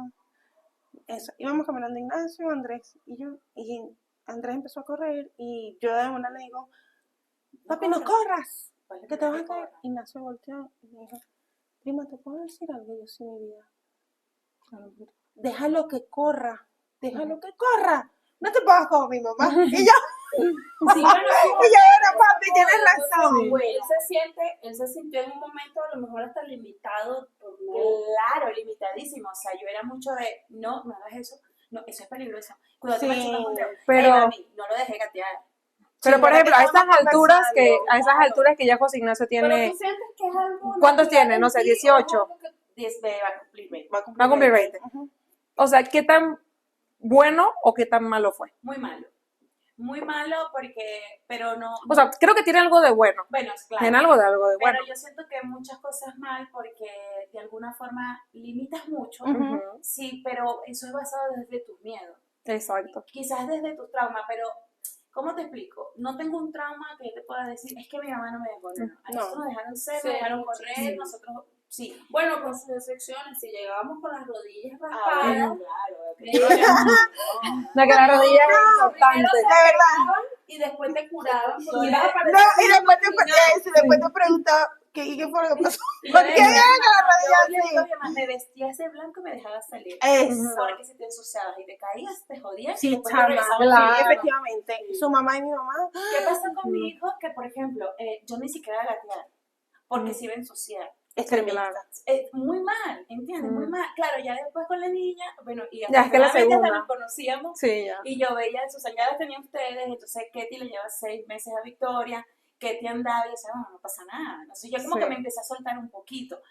eso, íbamos caminando Ignacio, Andrés y yo, y Andrés empezó a correr y yo de una le digo, papi, no corras, que te vas a caer. Ignacio volteó y me dijo, prima, ¿te puedo decir algo? Yo sí, mi vida. Déjalo que corra, no te pongas como mi mamá. Y yo, Sí, bueno, y yo, bueno, papi, tienes razón. Sí. Él se sintió en un momento a lo mejor hasta limitado por no. Claro, limitadísimo. O sea, yo era mucho de, no hagas eso. No, eso es peligroso. Cuidado, Sí, te machucas un dedo. pero- Mami, no lo dejé gatear. pero por pero ejemplo, que a estas estamos alturas conversando, a esas alturas que ya José Ignacio Pero tiene, tú sientes que es algo. ¿cuántos natural tiene? No en sé, ti, 18. o es algo que- 10 va a cumplir 20. va a cumplir 20. Ujú. O sea, ¿qué tan bueno o qué tan malo fue? Muy malo. Muy malo porque, pero no. O sea, creo que tiene algo de bueno. Bueno, claro. Tiene algo de bueno. Pero yo siento que muchas cosas mal porque de alguna forma limitas mucho. Ujú. Sí, pero eso es basado desde tus miedos. Exacto. Quizás desde tus traumas, pero ¿cómo te explico? No tengo un trauma que yo te pueda decir, es que mi mamá no me dejó. No. A nosotros nos dejaron ser, Sí, nos dejaron correr, sí. nosotros, sí. Bueno, con sus excepciones, si llegábamos con las rodillas Ah, raspadas, bueno, claro. La que la rodilla es primero importante. se De verdad. curaban y después te curaban. porque No, ibas a No, parecer y después un niño. después te preguntaba, ¿Qué fue lo que pasó? Y ¿Por yo qué le decía, viene con la yo rodilla le digo a así? mi mamá, me vestías de blanco y me dejabas salir. Eso. Porque si te ensuciabas y te caías, te jodías. y Sí, después te chama, regresaban sí, Claro. efectivamente. Su mamá y mi mamá. ¿Qué pasa con mi hijo? Que, por ejemplo, yo ni siquiera gatear, porque se iba a ensuciar. Extremista. Muy mal, ¿entiendes? Muy mal. Claro, ya después con la niña, bueno, y Ya es que la afortunadamente hasta segunda. nos conocíamos, Sí, ya. y yo veía, Susan ya las tenían ustedes, entonces Ketty le lleva 6 meses a Victoria, Ketty andaba y decía, no pasa nada. Entonces yo como Sí. que me empecé a soltar un poquito.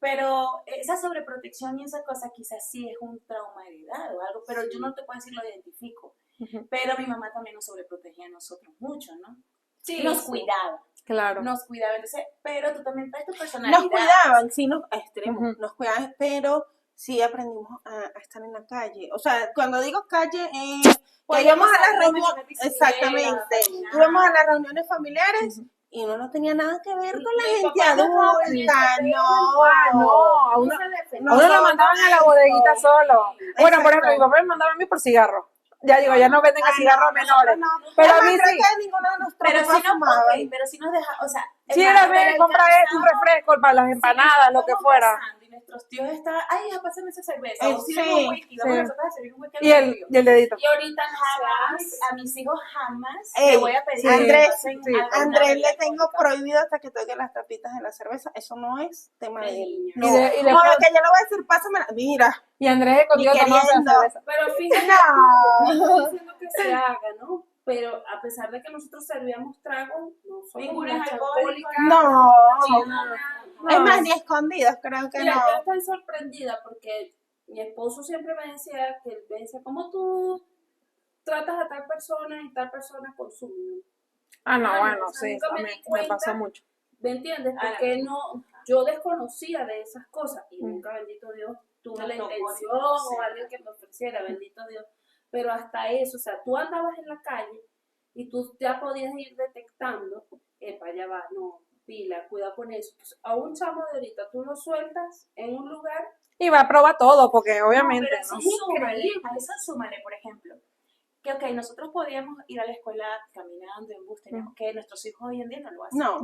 Pero esa sobreprotección y esas cosas quizás sí es un trauma heredado o algo, pero yo no te puedo decir lo identifico. Ujú. Pero mi mamá también nos sobreprotegía a nosotros mucho, ¿no? Sí, Nos sí. cuidaba, Claro. nos cuidaba. Entonces, pero tú también traes tu personalidad. Nos cuidaban, sí, a extremos, Ujú. nos cuidaban, pero sí aprendimos a estar en la calle. O sea, cuando digo calle, que íbamos a las reuniones, exactamente, íbamos a las reuniones familiares y uno no tenía nada que ver con la Mi gente papá dejaba adulta, pendiente de no. No, a uno, se defendía. a uno lo mandaban a la bodeguita solo. Bueno, por ejemplo, mi Exacto. papá me mandaba a mí por cigarro. Ya digo, ya no venden a cigarros menores. No. Pero a Además, mí creo sí. que ninguno de nuestros Pero papás si no, fumaba. ok, pero si nos deja, o sea, Sí, hermano, era bien, pero compra esto, un alcanzamos- refresco para las empanadas, lo que íbamos fuera. pasando y nuestros tíos estaban, ay, hija, pásame esa cerveza. O si Sí, le un whisky, vamos sí. nosotros a servir un whisky Y al tío. el dedito. Y ahorita no se Jamás, hace. a mis hijos jamás Ey, le voy a pedir sí, que Andrés, pasen sí. algo, una Andrés le bebida tengo alcohólica. prohibido hasta que toque las tapitas de la cerveza. Eso no es tema de él. niño. No, Y no, después- que yo le voy a decir, pásamela. Mira, Y Andrés escondido Ni tomándose la queriendo. cerveza. Pero fíjate, no. no estoy diciendo que se haga, ¿no? Pero a pesar de que nosotros servíamos trago, no somos Ninguna unas es alcohólica. alcohólicas. No. No. Es más, ni escondidas, creo que Mira, no. yo estoy sorprendida porque mi esposo siempre me decía que él me decía, ¿cómo tú tratas a tal persona y tal persona consume? Ah, no, Ah, bueno, o sea, sí, nunca me también di me cuenta. pasa mucho. ¿Me entiendes? Ah, Porque no, yo desconocía de esas cosas y nunca, bendito Dios, tuve Nos la tocó, intención sí. o alguien que me ofreciera, bendito Dios. Pero hasta eso, o sea, tú andabas en la calle y tú ya podías ir detectando, allá va, no, pila, cuidado con eso. Entonces, a un chamo de ahorita tú lo sueltas en un lugar. Y va a probar todo, porque obviamente, pero eso ¿no? súmale, a eso súmale, por ejemplo, que ok, nosotros podíamos ir a la escuela caminando en bus, teníamos que nuestros hijos hoy en día no lo hacen. No.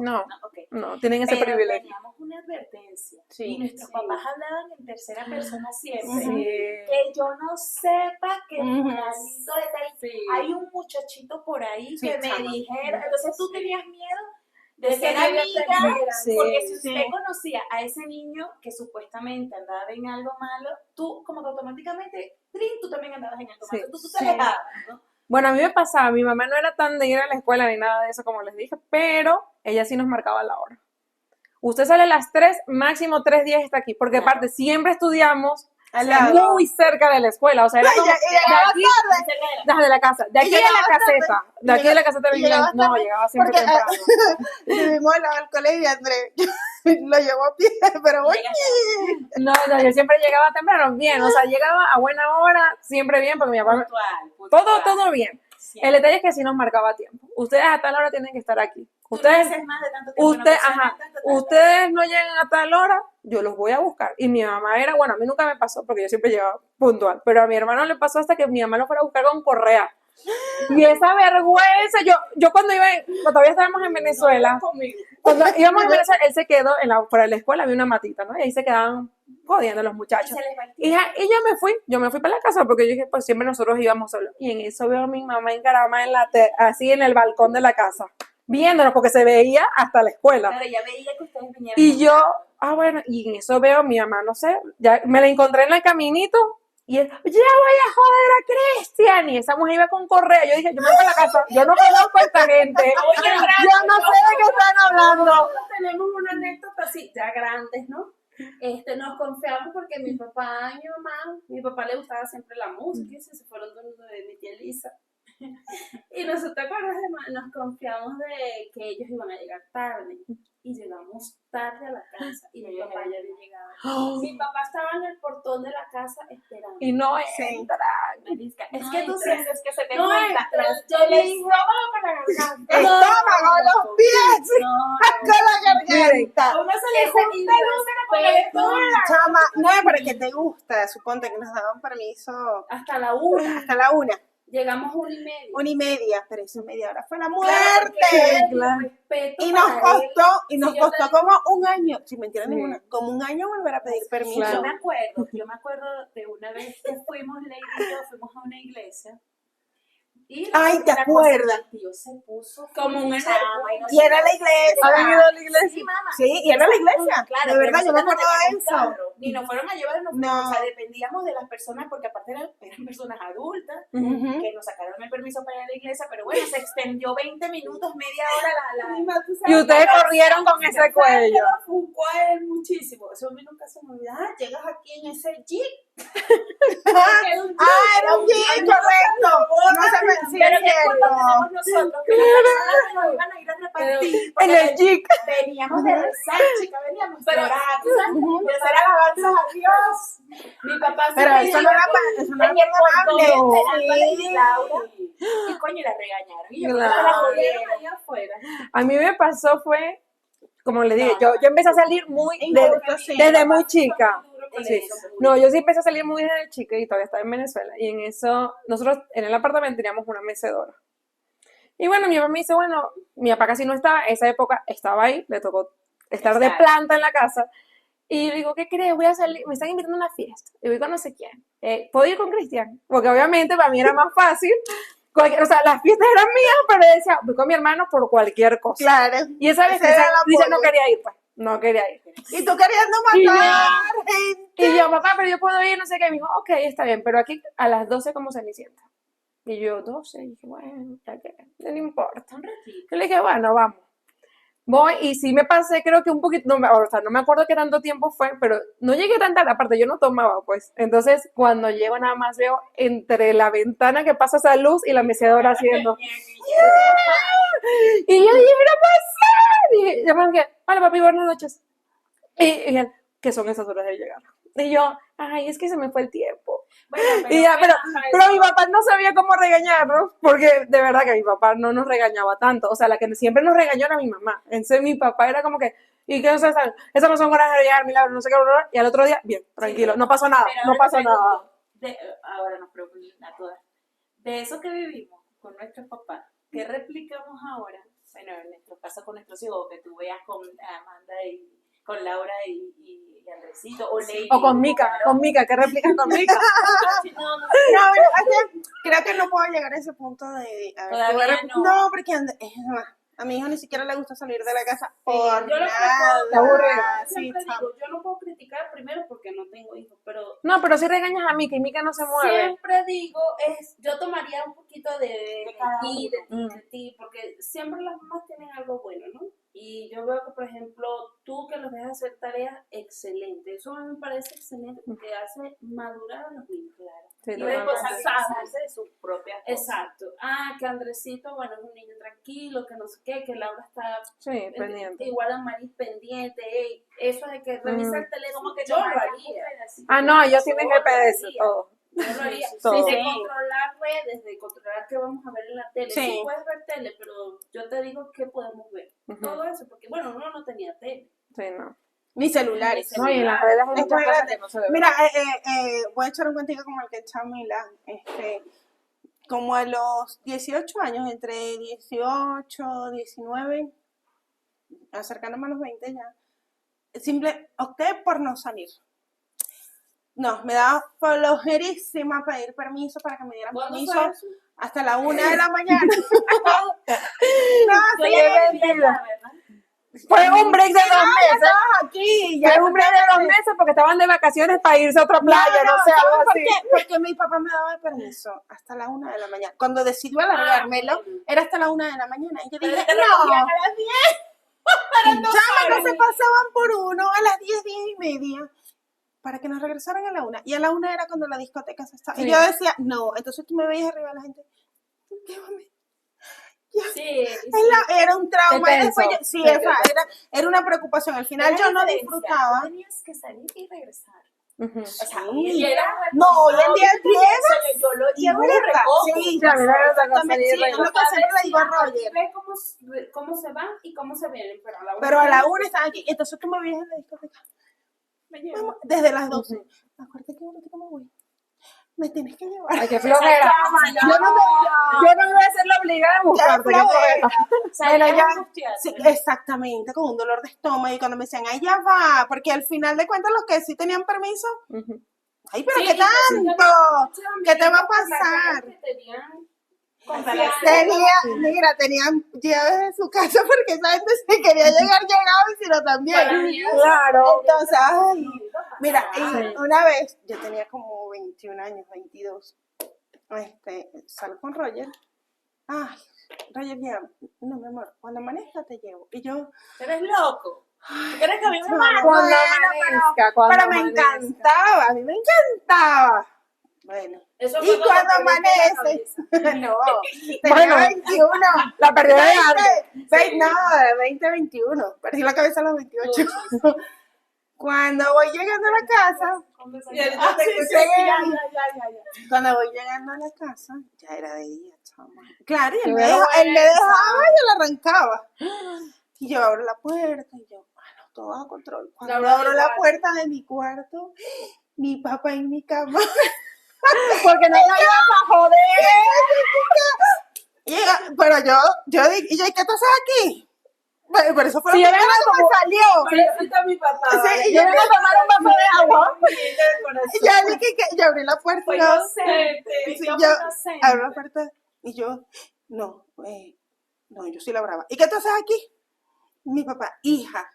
Ok. No, tienen ese Pero privilegio. teníamos una advertencia Sí, y nuestros sí. papás hablaban en tercera persona siempre. Ujú. Sí. Que yo no sepa que Ujú. fulanito de tal, Sí. hay un muchachito por ahí Sí, que me chama. dijeron, entonces tú tenías miedo de De ser que nadie amiga, te viera. Sí. porque si usted Sí. conocía a ese niño que supuestamente andaba en algo malo, tú como que automáticamente, ¡trin!, tú también andabas en algo Sí. malo, tú te Sí. alejabas, ¿no? Bueno, a mí me pasaba, mi mamá no era tan de ir a la escuela ni nada de eso, como les dije, pero ella sí nos marcaba la hora. Usted sale a las 3, máximo 3:10 está aquí, porque Claro. aparte siempre estudiamos Al lado. muy cerca de la escuela, o sea, era como Y de llegaba aquí, tarde. de la casa, de aquí a la llegaba tarde. caseta, de aquí a la caseta Y venía, llegaba no, tarde, llegaba siempre porque, temprano. Vivimos al lado del colegio y Andrés lo llevó a pie, pero bueno. No, yo siempre llegaba temprano, bien, o sea, llegaba a buena hora, siempre bien, porque mi papá, todo bien. El detalle es que sí nos marcaba tiempo. Ustedes a tal hora tienen que estar aquí. Ustedes, ustedes no llegan a tal hora, yo los voy a buscar. Y mi mamá era, bueno, a mí nunca me pasó porque yo siempre llegaba puntual, pero a mi hermano le pasó hasta que mi mamá lo fuera a buscar con correa. Y esa vergüenza, yo cuando todavía estábamos en Venezuela, cuando íbamos a Venezuela, él se quedó fuera de la escuela, había una matita, ¿no? Y ahí se quedaban jodiendo los muchachos. Y yo me fui para la casa porque yo dije, pues siempre nosotros íbamos solos. Y en eso veo a mi mamá encaramada así en el balcón de la casa, viéndonos porque se veía hasta la escuela. Claro, ya veía que ustedes vinieron. Y yo, bueno, y en eso veo a mi mamá, no sé, ya me la encontré en el caminito. Y él, ya voy a joder a Cristian. Y esa mujer iba con correa. Yo dije, yo me voy a la casa. Yo no conozco a esta gente. Yo no sé de qué están hablando. Nosotros tenemos una anécdota así, ya grandes, ¿no? Nos confiamos porque mi papá y mi papá le gustaba siempre la música y se fueron de mi tía Elisa. Y nosotros, ¿te acuerdas, nos confiamos de que ellos iban a llegar tarde y llegamos tarde a la casa y mi papá ya había llegado. Mi papá estaba en el portón de la casa esperando. Y no Sí. entran. Es No que tú entra. sientes que se te No junta entra. las- Yo el le estómago con la garganta. Estómago, los pies, con la garganta. A uno se le Ese junta el útero con el estómago. Chama, no es para que te gusta, suponte que nos daban permiso hasta la 1. hasta la 1. Llegamos 1:30. 1:30, pero esa media hora fue la Claro, muerte. Claro. respeto Y nos para él. costó, Si yo te- como un año, sin mentir Sí. ninguna, como un año volver a pedir permiso. Claro. Yo me acuerdo de una vez que fuimos, Lady y yo, fuimos a una iglesia. Y Ay, ¿te la cosa acuerdas? que el tío se puso Como un chama, energúmeno. no Y sé era qué. la iglesia. ¿Habían ido a la iglesia? Sí, mamá. Sí, y era la iglesia. Claro, De verdad, pero yo me nosotros acuerdo no de teníamos eso. carro, ni nos fueron a llevar, No. o sea, dependíamos de las personas, porque aparte eran personas adultas, Ujú. que nos sacaron el permiso para ir a la iglesia, pero bueno, se extendió 20 minutos, media hora Y ustedes corrieron con ese cuello. Lo ofuscó a él muchísimo. Eso a mí nunca se me olvida. Ah, llegas aquí en ese jeep. Ah, era un jeep, correcto. No se me sí, Pero es qué culpa cierto. tenemos nosotros, que las personas que nos iban a ir a repartir, En porque el jeep. veníamos de rezar, chica, veníamos de Pero, orar, ¿tú sabes? de hacer alabanzas a Dios. Mi papá se Pero eso no era en el portón perdonable. esperando a Lady Sí. Laura, y coño, la regañaron, y yo Claro. la Jodieron jodieron. allá afuera. A mí me pasó fue, como le dije, No. yo empecé a salir muy, Injusto, sí. desde muy chica. con Sí. eso. No, yo sí empecé a salir muy desde chica y todavía estaba en Venezuela. Y en eso, nosotros en el apartamento teníamos una mecedora. Y bueno, mi mamá me dice, bueno, mi papá casi no estaba, esa época estaba ahí, le tocó estar de Exacto. planta en la casa. Y le digo, ¿qué crees? Voy a salir, me están invitando a una fiesta. Y voy con no sé quién. ¿Puedo ir con Cristian? Porque obviamente para mí era más fácil. O sea, las fiestas eran mías, pero yo decía, voy con mi hermano por cualquier cosa. Claro. Y esa vez Ese era el Cristian no apoyo. quería ir, pues. No quería ir. Y tú queriendo Y yo- matar gente. Y yo, papá, pero yo puedo ir, no sé qué. Me dijo, ok, está bien, pero aquí a las 12 como Cenicienta. Y yo, 12, y dije, bueno, ya que, no le importa. Un ratito. Yo le dije, bueno, vamos. Voy y sí me pasé, creo que un poquito, o sea, no me acuerdo qué tanto tiempo fue, pero no llegué tan tarde, aparte yo no tomaba, pues. Entonces, cuando llego nada más veo entre la ventana que pasa esa luz y la mecedora haciendo. Y yo dije, mira pasar. Y yo me dije, hola papi, buenas noches. Y él, ¿qué son esas horas de llegar? Y yo, ay, es que se me fue el tiempo. Bueno, Y ya, pero mi papá no sabía cómo regañarnos, porque de verdad que mi papá no nos regañaba tanto. O sea, la que siempre nos regañó era mi mamá. Entonces mi papá era como que, ¿y qué no sé? Esas no son horas de llegar, milagro, no sé qué, bla, bla, bla. Y al otro día, bien, tranquilo, no pasó nada, Pero no ahora pasó te pregunto, nada. ahora nos preguntan a todas. De eso que vivimos con nuestros papás, ¿qué replicamos ahora? Bueno, en nuestro caso con nuestros hijos, que tú veas con Amanda y con Laura y Andresito, o Lady. O con Mica, ¿qué replicas con Mica? No, No, bueno, es que creo que no puedo llegar a ese punto de... a ver, Todavía no. No, porque es más, a mi hijo ni siquiera le gusta salir de la casa por Yo lo que nada. Te aburre. Sí, siempre chamo. digo, yo no puedo criticar primero porque no tengo hijos, pero No, pero si regañas a Mica y Mica no se mueve. siempre digo, yo tomaría un poquito de cada ti, uno. de ti, porque siempre las mamás tienen algo bueno, ¿no? Y yo veo que, por ejemplo, tú que los dejas hacer tareas, excelente. Eso a mí me parece excelente porque hace madurar a los niños, claro. Sí, Y totalmente. responsabilizarse de sus propias cosas. Exacto. Ah, que Andresito, bueno, es un niño tranquilo, que no sé qué, que Laura está Sí, pendiente. igual a Maris pendiente, ey, eso de que revisa el teléfono, Como que yo lo haría. Ah, no, yo sí me GPS, todo. Yo lo haría. Todo. De controlar redes, de controlar qué vamos a ver en la tele. Sí. Sí, puedes ver tele, pero yo te digo qué podemos ver. Ujú. Todo eso, porque bueno, uno no tenía tele. Sí, no. Ni celulares. No, y en las redes hay muchas Después, cosas que no se ven. Mira, voy a echar un cuentico como el que echó Mila. Como a los 18 años, entre 18, 19, acercándome a los 20 ya, opté por no salir. No, me daba flojerísima pedir permiso para que me dieran ¿Cuándo permiso fue eso? hasta la 1 de la mañana. No, sí, mentira. Fue un break de 2 meses. aquí, Fue un break de 2 meses porque estaban de vacaciones para irse a otra playa, no, sé, ¿sabes algo por así. qué? Porque mi papá me daba el permiso hasta la 1 de la mañana. Cuando decidió alargármelo, era hasta la 1 de la mañana. Y yo dije, te no, recogían a las 10. chama, no se pasaban por 1 a las 10, 10:30, para que nos regresaran a la 1. Y a la 1 era cuando la discoteca se estaba. Sí. Y yo decía, no, entonces tú me veías arriba de la gente. Llévame. Sí, Era un trauma. Te Y después tenso, sí, te era una preocupación. Al final yo no disfrutaba. Tenías que salir y regresar. Ujú. O sea, Sí. y era No, hoy en día llegas yo lo y llevo y lo buscas. recojo. Sí, Ya, mira, esa cosa exactamente. ahí, Sí, es lo que siempre le digo a Roger. Ve cómo se van y cómo se vienen, Pero a la 1 estaban aquí. Entonces tú me veías en la discoteca. Me llevo. Vamos, desde las 12. Acuérdate que ahorita me voy. me tienes que llevar. Ay, qué flojera. Yo no voy a ser la obligada a buscarte, qué flojera. Bueno, ya, angustiarte. sí, exactamente, con un dolor de estómago y cuando me decían, ay, ya va, porque al final de cuentas los que sí tenían permiso, Ujú. ay, pero Sí, qué y que sí tanto, tenían ¿qué te va a amiguitos por la pasar? calle que tenían Mira, tenían llaves de su casa porque esa gente si quería llegar, llegaba y si no también. Claro. Entonces, ay, mira, y Sí. una vez, yo tenía como 21 años, 22, salgo con Roger, ay, Roger, ya, no, mi amor, cuando amanezca te llevo, y yo, Eres loco. ¿Tú crees que a mí me no, mata? Cuando bueno, amanezca, cuando pero me amanezca. encantaba, a mí me encantaba. Bueno, Eso y fue cuando te perdiste la amanece, cabeza. no, tenía Bueno, 21, la perdí de antes. de 20, 21, perdí la cabeza a los 28. Cuando voy llegando a la casa, Y él, Ah, yo sí, te sí. ya. cuando voy llegando a la casa, ya era de día, chama. Claro, y Qué él me dejaba y yo la arrancaba. ¡Ah! Y yo abro la puerta y yo, bueno, todo bajo control. Cuando La abro la verdad. puerta de mi cuarto, mi papá en mi cama. Porque no la ibas a joder. Pero yo dije, ¿y qué tú haces aquí? Bueno, por eso fue Sí, lo yo primero vengo que me salió. Pobrecita mi papá. Sí, vale. y Yo vengo a tomar un vaso de agua. Y ya dije que yo abrí la puerta Fue y yo, inocente. sí, Yo yo fui inocente. abro la puerta y yo, no, yo soy la brava. ¿Y qué tú haces aquí? Mi papá, hija,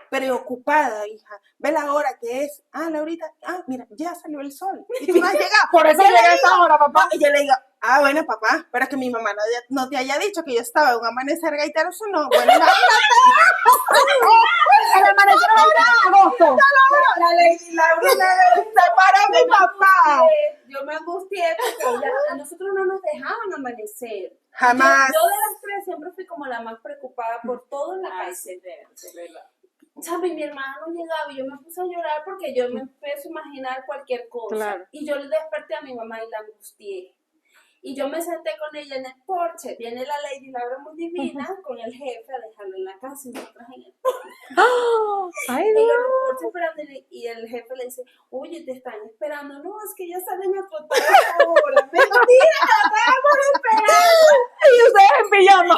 preocupada, hija. Ve la hora que es. Ah, Laurita, mira, ya salió el sol. Y tú no has llegado. Por eso Yo le llegué a digo, esta hora, papá. y yo le digo, bueno, papá, pero que mi mamá no te haya dicho que yo estaba en un amanecer gaiteroso, no. Bueno, El amanecer ahora en agosto. la Lady Laura se para mi papá. Yo me angustié porque a nosotros no nos dejaban amanecer. Jamás. Yo de las tres siempre fui como la más preocupada por todo en la casa. Es verdad. ¿Sabes? Mi hermana no llegaba y yo me puse a llorar porque yo me empecé a imaginar cualquier cosa. Claro. Y yo le desperté a mi mamá y la angustié. Y yo me senté con ella en el porche. Viene la Lady Laura muy divina con el jefe a dejarlo en la casa y nosotros en el Ay, en Dios. el porche esperando y el jefe le dice, oye, te están esperando. No, es que ya salen a trotar ahora. Mentira, Y ustedes en pijama.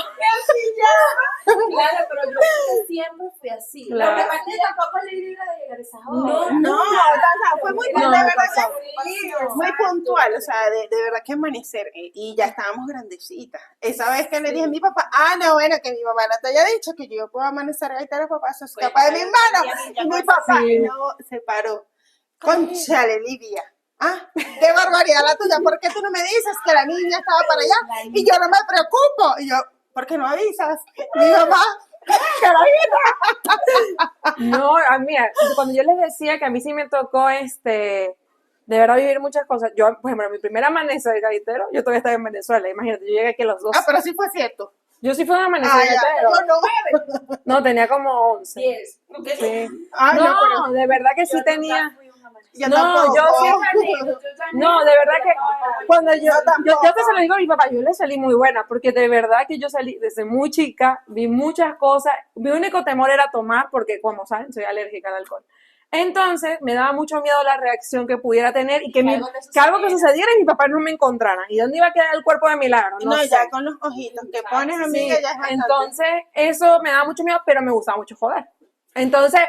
claro, pero yo siempre fui así. Claro. Lo que pasa es que tampoco le iba a llegar a esa hora. No, o sea, fue muy, No, de no verdad pasó. que muy puntual, o sea, de verdad que amanecer, y ya estábamos grandecitas. Esa vez que le dije a mi papá, no, bueno, que mi mamá no te haya dicho que yo puedo amanecer gaitero, papá, eso es capaz de mis manos. Y mi papá Sí. no se paró. Conchale, Lidia. Qué barbaridad la tuya, ¿por qué tú no me dices que la niña estaba para allá? Y yo no me preocupo. Y yo, ¿por qué no avisas? Mi mamá, No, a mí, cuando yo les decía que a mí sí me tocó, de verdad vivir muchas cosas. Yo, por ejemplo, mi primer amanecer de gaitero, yo todavía estaba en Venezuela. Imagínate, yo llegué aquí a los 2. pero sí fue cierto. Yo sí fui un amanecer de Ya, gaitero. yo no. No, tenía como 11. 10. Sí. Ay, no, pero No, de verdad que sí tenía. yo No, tampoco. yo No, de verdad que cuando yo te se lo digo a mi papá, yo le salí muy buena, porque de verdad que yo salí desde muy chica, vi muchas cosas, mi único temor era tomar, porque como saben, soy alérgica al alcohol. Entonces, me daba mucho miedo la reacción que pudiera tener y que algo que sucediera y mi papá no me encontrara. ¿Y dónde iba a quedar el cuerpo de Milagro? No sé. Ya con los ojitos que pones, amiga, ya es bastante. Entonces, eso me daba mucho miedo, pero me gustaba mucho joder. Entonces,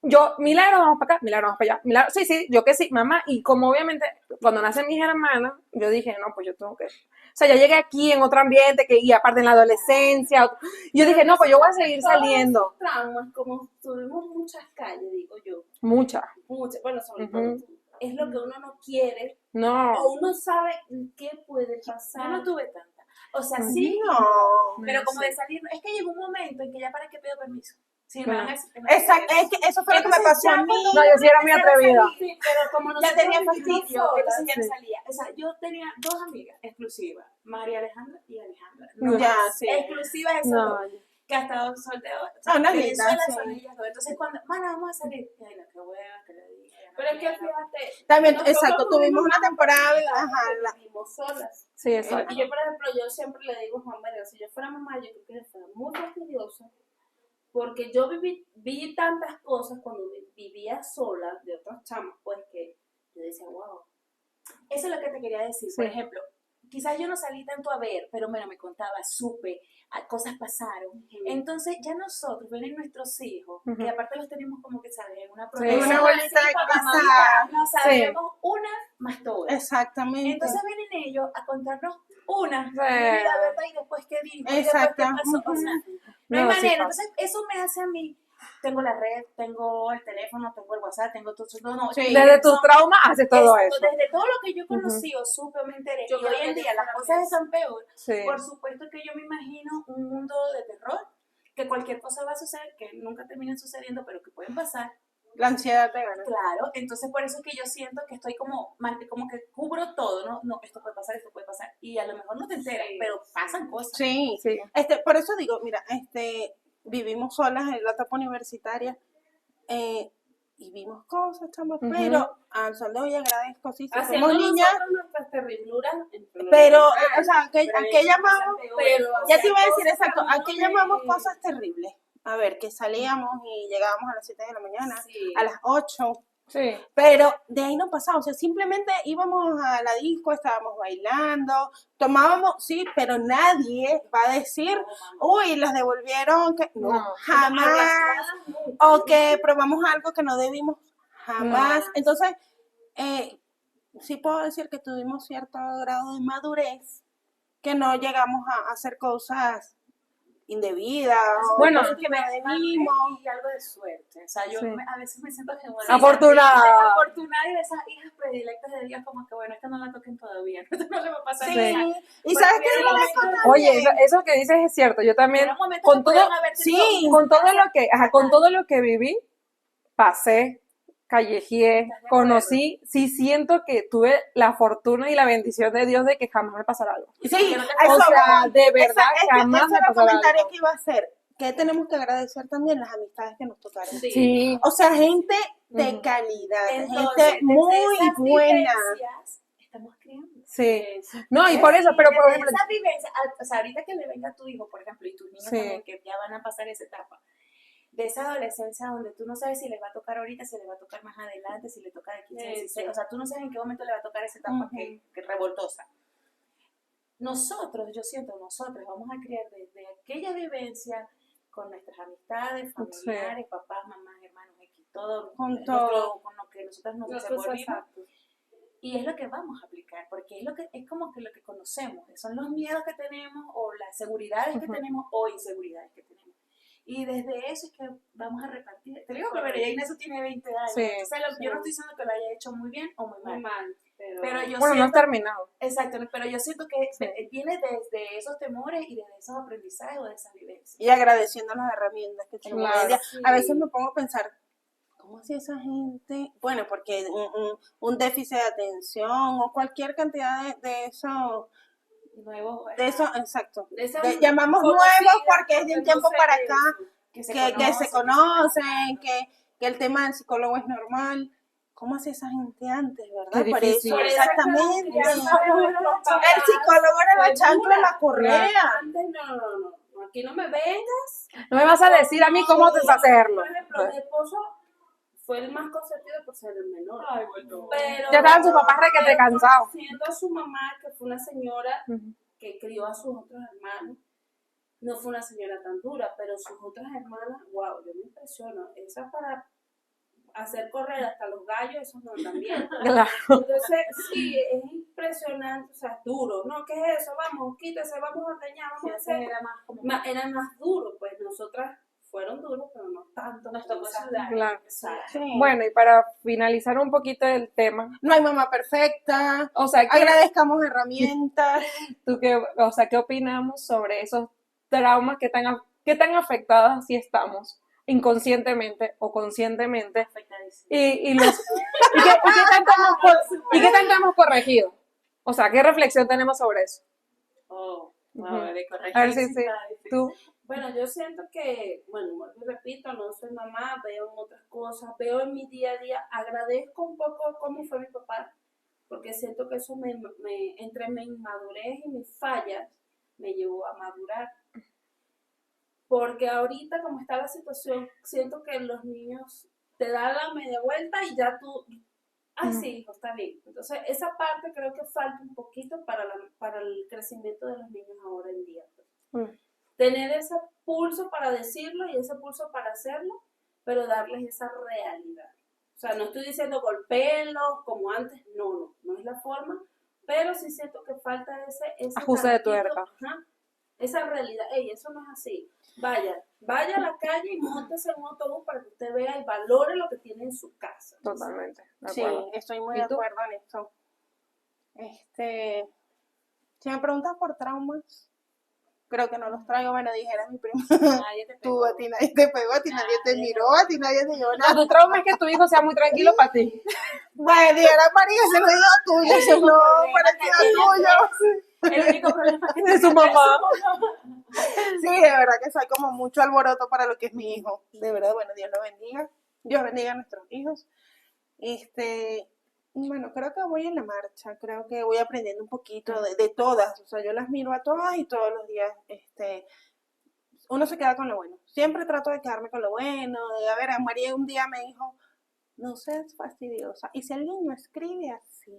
yo, Milagro, vamos para acá, Milagro, vamos para allá. Milagro, sí, yo que sí, mamá. Y como obviamente, cuando nacen mis hermanas, yo dije, no, pues yo tengo que... O sea, ya llegué aquí en otro ambiente, y aparte en la adolescencia. Yo dije, no, pues yo voy a seguir saliendo. Traumas, como tuvimos muchas calles, digo yo. Muchas. Bueno, sobre todo tú, es lo que uno no quiere No. o uno sabe qué puede pasar. Yo no tuve tanta. O sea, sí, No. Pero como de salir, es que llegó un momento en que ya para qué pido permiso. Sí, me Claro. van a decir que me Exacto, es que eso fue lo que me pasó a mí. No, yo sí era muy atrevida. Sí, pero como Ya nosotros tenía vivimos fastidio, solas, entonces ya no sí. salía. O sea, yo tenía dos amigas exclusivas, María Alejandra y Alejandra. No. Ya, más. sí. Exclusivas esas No. dos. Que hasta dos solteros. Una Venezuela linda, son sí. ellas dos. Entonces, cuando, mana, vamos a salir. Y ay, la que hueva, que le dije. pero es que fíjate, También, nosotros exacto, tuvimos una más temporada, oportunidades, vivimos solas. Sí, exacto. Y yo, por ejemplo, yo siempre le digo a Juan María, si yo fuera mamá, yo creo que yo fuera muy fastidiosa, porque yo vi tantas cosas cuando vivía sola de otros chamos, pues que yo decía, wow, eso es lo que te quería decir. Por Sí. ejemplo, quizás yo no salí tanto a ver, pero bueno, me contaba, supe, cosas pasaron. Entonces ya nosotros, vienen nuestros hijos, Ujú. que aparte los tenemos como que, ¿sabes? En una Sí. protección Una bolita así, de papá, cristal. mamá, no sabemos una más todas. Exactamente. Entonces vienen ellos a contarnos una, Sí. mi vida, ¿verdad? Y después qué dijo, y después Exacto. qué pasó. O sea, no hay No, sí manera. pasa. Entonces eso me hace a mí, tengo la red, tengo el teléfono, tengo el WhatsApp, tengo todo, no, Sí. Desde tus traumas haces todo esto, eso. desde todo lo que yo he conocido, supe, me enteré, Yo y creo hoy en que día yo las fuera cosas eso. están peor. Sí. Por supuesto que yo me imagino un mundo de terror, que cualquier cosa va a suceder, que nunca terminen sucediendo, pero que pueden pasar. La ansiedad te gana. Claro, entonces por eso es que yo siento que estoy como que cubro todo, ¿no? No, esto puede pasar, y a lo mejor no te enteras, Sí. pero pasan cosas. Sí. Sí. Por eso digo, mira, vivimos solas en la etapa universitaria y vimos cosas, chama, Ujú. pero al sol de hoy agradezco, sí, Haciendo somos niñas, nosotros nuestras terribluras. pero, normal, o sea, ¿a qué ellos llamamos? pasan peores. Ya te iba a decir Cosas exacto, que a ¿a uno qué no llamamos le- cosas terribles? A ver, que salíamos y llegábamos a las 7 de la mañana, Sí. a las 8, Sí. pero de ahí no pasaba, o sea, simplemente íbamos a la disco, estábamos bailando, tomábamos, sí, pero nadie va a decir, uy, las devolvieron, que no, No. jamás, Arrastradas nunca. o que probamos algo que no debimos, jamás. No. Entonces, sí puedo decir que tuvimos cierto grado de madurez, que no llegamos a hacer cosas indebidas, o Bueno, cosas que no debimos. Y algo de suerte. O sea, yo Sí. a veces me siento que, bueno, Afortunada. afortunada y de esas hijas predilectas de Dios, como que, bueno, esta no la toquen todavía, esto no le va a pasar Sí, nada. y Porque sabes qué viene es un eso momento- Oye, también. eso que dices es cierto. Yo también, Era un momento con que todo, podían haberte sí, todo. con todo lo que, ajá, con todo lo que viví, pasé, callejeé, ¿Estás de conocí, sí siento que tuve la fortuna y la bendición de Dios de que jamás me pasara algo. Sí, que no te a eso O sea, voy. de verdad, jamás ese me era el pasara comentario algo. que iba a hacer. Que tenemos que agradecer también las amistades que nos tocaron. Sí. O sea, gente de Ujú. calidad, Entonces, gente muy desde esas buena. vivencias, estamos criando. Sí. No, y por eso, pero por Desde ejemplo, esa vivencia, o sea, ahorita que le venga a tu hijo, por ejemplo, y tus niños Sí. también, que ya van a pasar esa etapa, de esa adolescencia donde tú no sabes si les va a tocar ahorita, si les va a tocar más adelante, si le toca de 15 a 16, o sea, tú no sabes en qué momento le va a tocar esa etapa que revoltosa. Nosotros vamos a criar desde aquella vivencia con nuestras amistades, familiares, papás, mamás, hermanos, X, todo, Con todo. con lo que nosotros nos Los desenvolvimos. exactos. Y es lo que vamos a aplicar, porque es como que lo que conocemos, son los miedos que tenemos o las seguridades que tenemos o inseguridades que tenemos. Y desde eso es que vamos a repartir. Te digo que María Inés tiene 20 años, Sí, entonces yo no estoy diciendo que lo haya hecho muy bien o muy Muy mal. mal. Pero yo bueno, no has siento, terminado. exacto, pero yo siento que Sí. viene desde esos temores y desde esos aprendizajes o de esas vivencias. Y agradeciendo las herramientas que tenemos Claro, hoy en día. sí. A veces me pongo a pensar, ¿cómo hacía esa gente? Bueno, porque un déficit de atención o cualquier cantidad de eso, Nuevos, exacto. De esas Llamamos conocidas, nuevos porque es de un no tiempo sé para de acá eso. que se que se conocen, conocen, que el tema del psicólogo es normal. ¿Cómo hacía esa gente antes, verdad? Qué Por difícil. eso, Por eso exactamente. que antes de nuestros papás, El psicólogo era la fue chancla y la dura. correa. Antes no, aquí no me vengas. No me vas a decir a mí cómo deshacerlo. Por ejemplo, mi esposo fue el más consentido por ser el menor. Pero, Ya estaban sus papás requete pero cansados. conociendo a su mamá, que fue una señora Ujú. que crió a sus otros hermanos, no fue una señora tan dura, pero sus otras hermanas, wow, yo me impresiono. Esa para hacer correr hasta los gallos, eso no también. Claro. Entonces, sí, es impresionante, o sea, es duro. No, ¿qué es eso? Vamos, quítese, vamos a ordeñar, vamos a hacer. era más como Era más duro, pues nosotras fueron duros, pero no tanto. nos tocó Esas sudar. Claro. Sí. Bueno, y para finalizar un poquito el tema, No hay mamá perfecta. o sea, Agradezcamos herramientas. ¿qué opinamos sobre esos traumas qué tan afectadas sí estamos inconscientemente o conscientemente afectadísimo. y qué tanto hemos corregido? O sea, ¿qué reflexión tenemos sobre eso? Oh, Ujú. De corregir, A ver, sí, está difícil. tú. bueno, yo siento que, bueno, vuelvo y repito, no soy mamá, veo en otras cosas, veo en mi día a día, agradezco un poco cómo fue mi papá, porque siento que eso entre mi inmadurez y mis fallas, me llevó a madurar. Porque ahorita, como está la situación, siento que los niños te dan la media vuelta y ya tú Sí, hijo, está bien. Entonces, esa parte creo que falta un poquito para el crecimiento de los niños ahora en día. Pues. Tener ese pulso para decirlo y ese pulso para hacerlo, pero darles esa realidad. O sea, no estoy diciendo golpéenlos como antes, no es la forma, pero sí siento que falta ese ajuste de tuerca. Esa realidad. Ey, eso no es así. Vaya a la calle y móntese en un autobús para que usted vea y valore lo que tiene en su casa. Totalmente. Sí, estoy muy de acuerdo en eso. Si me preguntas por traumas, creo que no los traigo, bueno, dijera mi prima. Nadie te pegó. Tú, a ti nadie te pegó, a ti nadie te miró, a ti nadie te dio nada. Tu trauma es que tu hijo sea muy tranquilo para ti. Bueno, dijera María, ese no es lo tuyo, ese no parecía tuyo. El único problema que De su mamá. Sí, de verdad que soy como mucho alboroto para lo que es mi hijo. De verdad, bueno, Dios lo bendiga. Dios bendiga a nuestros hijos. Bueno, creo que voy en la marcha, creo que voy aprendiendo un poquito de todas, o sea, yo las miro a todas y todos los días, uno se queda con lo bueno. Siempre trato de quedarme con lo bueno, a ver, a María un día me dijo, no seas fastidiosa, y si el niño escribe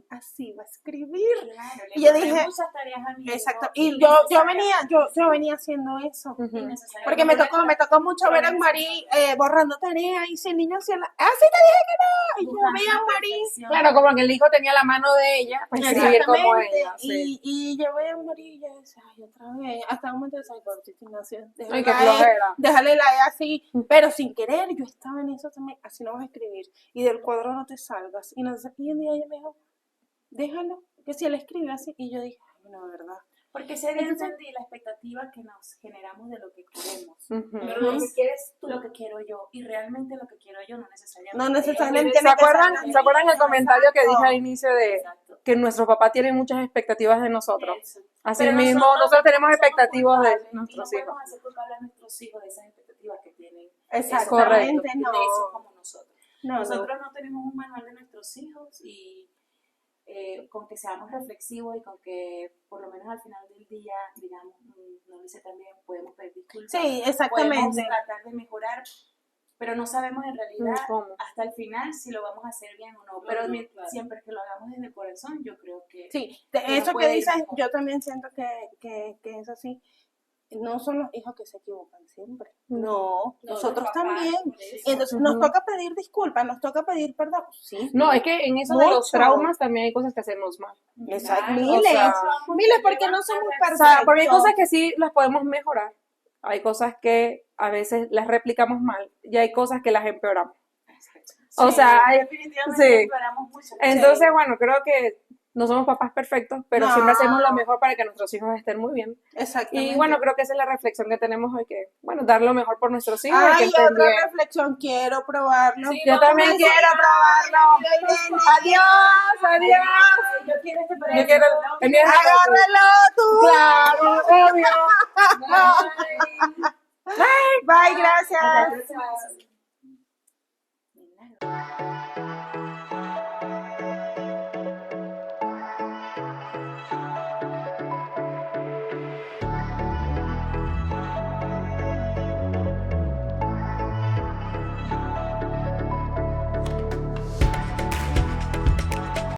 así va a escribir. Claro, Y yo dije, muchas tareas a mi hijo, exacto, y yo venía haciendo eso. Porque me tocó mucho ver a Marí borrando tareas y si el niño hacía sí te dije que no, y yo veía a Marí. Claro, como que el hijo tenía la mano de ella para escribir como ella. Sí. Y yo veía a Marí y yo decía, ay, otra vez, hasta un momento de Ignacio, Ay, qué flojera. déjale la E así, pero sin querer, yo estaba en eso también, así no vas a escribir, y del cuadro no te salgas, y no sé, y un día ella me dijo, déjalo, que si él escribe así, y yo dije, ay, no, verdad. Porque ese día entendí la expectativa que nos generamos de lo que queremos. Pero lo que quieres tú, Lo que quiero yo, y realmente lo que quiero yo no necesariamente. No necesariamente. ¿Se acuerdan el comentario que dije al inicio de Exacto. que nuestro papá tiene muchas expectativas de nosotros? Eso. Así Pero mismo, nosotros tenemos expectativas de nuestros hijos. No hijos. podemos hacer culpables a nuestros hijos de esas expectativas que tienen. Exactamente, no. De eso como nosotros. Nosotros no tenemos un manual de nuestros hijos y con que seamos reflexivos y con que por lo menos al final del día, digamos, no lo hice tan bien, podemos pedir disculpas. Sí, exactamente. Podemos tratar de mejorar, pero no sabemos en realidad ¿Cómo? hasta el final si lo vamos a hacer bien o no. Pero siempre que lo hagamos desde el corazón, yo creo que... Sí, eso que dices, yo también siento que es así. No son los hijos que se equivocan siempre. No, nosotros también. Entonces nos toca pedir disculpas, nos toca pedir perdón. Sí. No, es que en eso de los traumas también hay cosas que hacemos mal. Exacto. Claro, Miles, porque no somos O perfectos. sea, porque hay cosas que sí las podemos mejorar. Hay cosas que a veces las replicamos mal y hay cosas que las empeoramos. O sea, definitivamente exploramos mucho. Entonces, bueno, creo que no somos papás perfectos, pero No. siempre hacemos lo mejor para que nuestros hijos estén muy bien. Exactamente. Y bueno, creo que esa es la reflexión que tenemos hoy, que, bueno, dar lo mejor por nuestros hijos. Ay, y que estén otra bien. reflexión, quiero probarlo. Sí, yo también quiero probarlo. Adiós. Yo quiero este Yo quiero... Agárralo tú. Claro, obvio. Bye, gracias. Gracias.